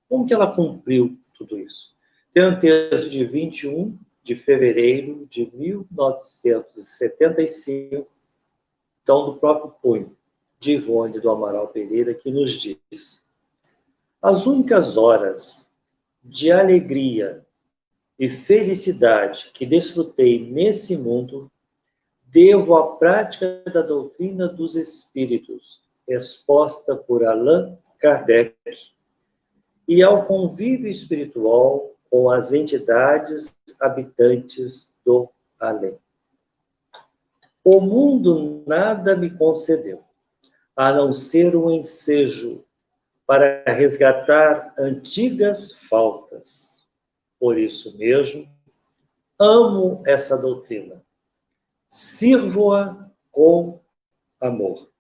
como que ela cumpriu tudo isso. Tem um texto de 21 de fevereiro de 1975, então, do próprio punho de Ivone do Amaral Pereira, que nos diz: as únicas horas de alegria e felicidade que desfrutei nesse mundo devo à prática da doutrina dos espíritos, exposta por Allan Kardec, e ao convívio espiritual com as entidades habitantes do além. O mundo nada me concedeu, a não ser um ensejo para resgatar antigas faltas. Por isso mesmo, amo essa doutrina. Sirvo-a com amor,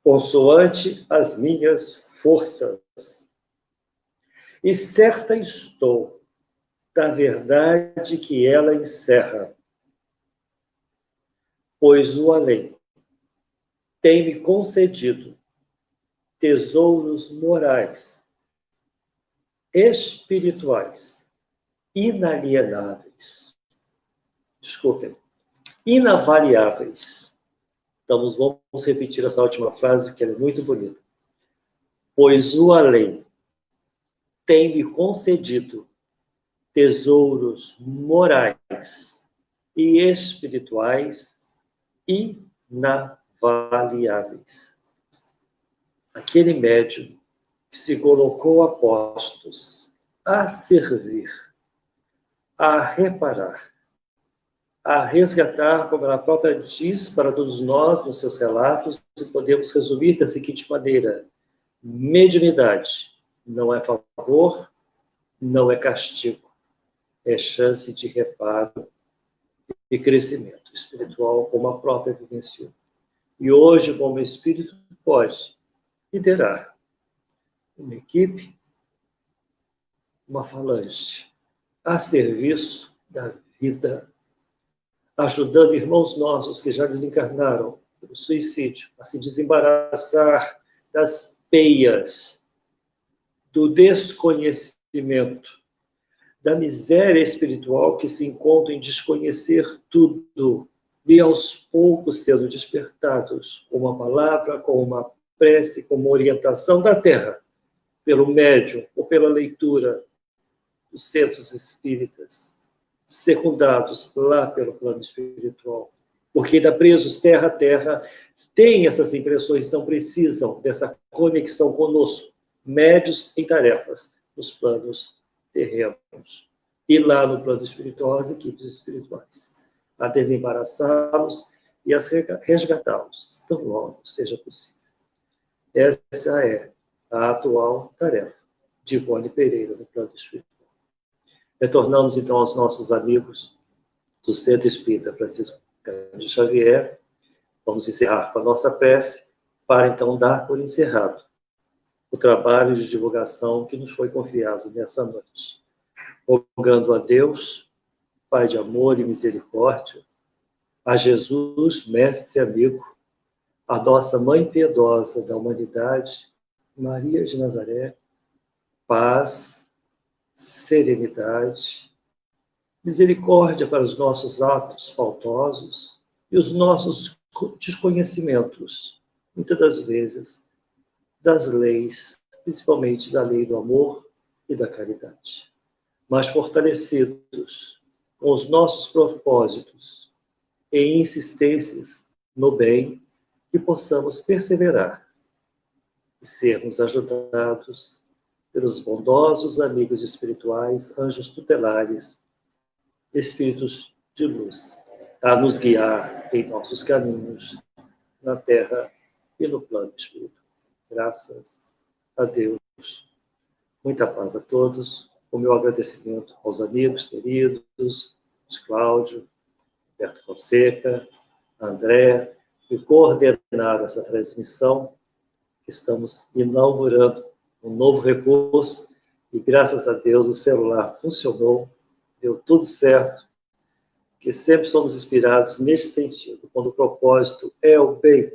consoante as minhas forças. E certa estou da verdade que ela encerra, pois o além tem-me concedido tesouros morais, espirituais, inalienáveis. Desculpem, inavaliáveis. Então, vamos repetir essa última frase, que é muito bonita. Pois o além tem-me concedido tesouros morais e espirituais inavaliáveis. Aquele médium que se colocou a postos a servir, a reparar, a resgatar, como ela própria diz para todos nós nos seus relatos, e podemos resumir da seguinte maneira: mediunidade não é favor, não é castigo, é chance de reparo e crescimento espiritual, como a própria vivenciou. E hoje, como espírito, pode liderar uma equipe, uma falange, a serviço da vida, ajudando irmãos nossos que já desencarnaram pelo suicídio a se desembaraçar das peias do desconhecimento, da miséria espiritual que se encontra em desconhecer tudo, e aos poucos sendo despertados com uma palavra, com uma prece, com uma orientação da terra, pelo médium ou pela leitura dos centros espíritas, secundados lá pelo plano espiritual. Porque ainda presos terra a terra, têm essas impressões, então precisam dessa conexão conosco, médios em tarefas, nos planos terrenos. E lá no plano espiritual, as equipes espirituais, a desembaraçá-los e a resgatá-los, tão logo seja possível. Essa é a atual tarefa de Ivone Pereira no plano espiritual. Retornamos, então, aos nossos amigos do Centro Espírita Francisco Cândido Xavier. Vamos encerrar com a nossa prece, para, então, dar por encerrado o trabalho de divulgação que nos foi confiado nessa noite. Rogando a Deus, Pai de amor e misericórdia, a Jesus, mestre e amigo, a nossa Mãe piedosa da humanidade, Maria de Nazaré, paz, serenidade, misericórdia para os nossos atos faltosos e os nossos desconhecimentos, muitas das vezes, das leis, principalmente da lei do amor e da caridade. Mas fortalecidos com os nossos propósitos e insistências no bem, que possamos perseverar e sermos ajudados pelos bondosos amigos espirituais, anjos tutelares, espíritos de luz, a nos guiar em nossos caminhos, na terra e no plano espiritual. Graças a Deus. Muita paz a todos. O meu agradecimento aos amigos queridos, Cláudio, Roberto Fonseca, André, que coordenaram essa transmissão. Estamos inaugurando um novo recurso e, graças a Deus, o celular funcionou, deu tudo certo, porque sempre somos inspirados nesse sentido. Quando o propósito é o bem,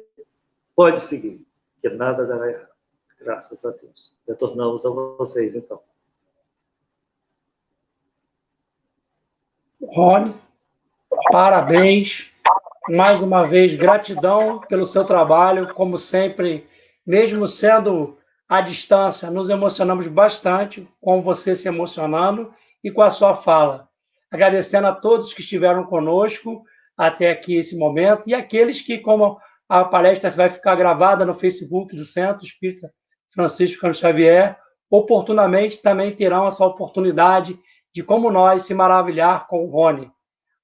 pode seguir, que nada dará errado. Graças a Deus. Retornamos a vocês, então. Rony, parabéns. Mais uma vez, gratidão pelo seu trabalho. Como sempre, mesmo sendo à distância, nos emocionamos bastante com você se emocionando e com a sua fala. Agradecendo a todos que estiveram conosco até aqui esse momento e aqueles que, como a palestra vai ficar gravada no Facebook do Centro Espírita Francisco Cândido Xavier, oportunamente também terão essa oportunidade de, como nós, se maravilhar com o Rony.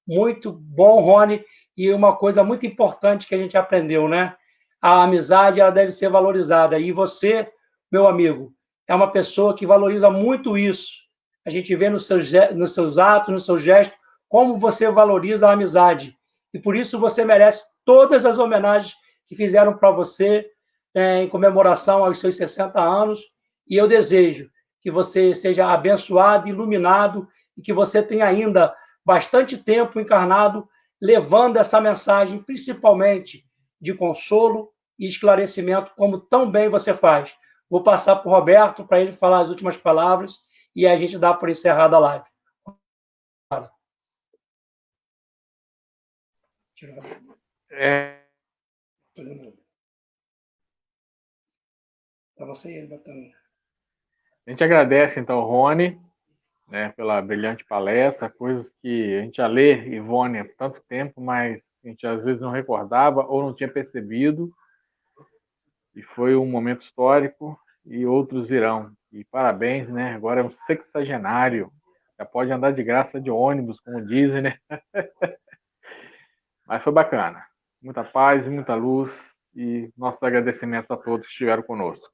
Muito bom, Rony, e uma coisa muito importante que a gente aprendeu, né? A amizade, ela deve ser valorizada, e você, meu amigo, é uma pessoa que valoriza muito isso. A gente vê nos seus atos, nos seus gestos, como você valoriza a amizade, e por isso você merece todas as homenagens que fizeram para você em comemoração aos seus 60 anos, e eu desejo que você seja abençoado, iluminado, e que você tenha ainda bastante tempo encarnado, levando essa mensagem, principalmente de consolo e esclarecimento, como tão bem você faz. Vou passar para o Roberto, para ele falar as últimas palavras, e a gente dá por encerrada a live. Tá você aí, botando. A gente agradece, então, Rony, né, pela brilhante palestra, coisas que a gente já lê, Ivone, há tanto tempo, mas a gente às vezes não recordava ou não tinha percebido. E foi um momento histórico e outros virão. E parabéns, né? Agora é um sexagenário. Já pode andar de graça de ônibus, como dizem, né? Mas foi bacana. Muita paz e muita luz. E nossos agradecimentos a todos que estiveram conosco.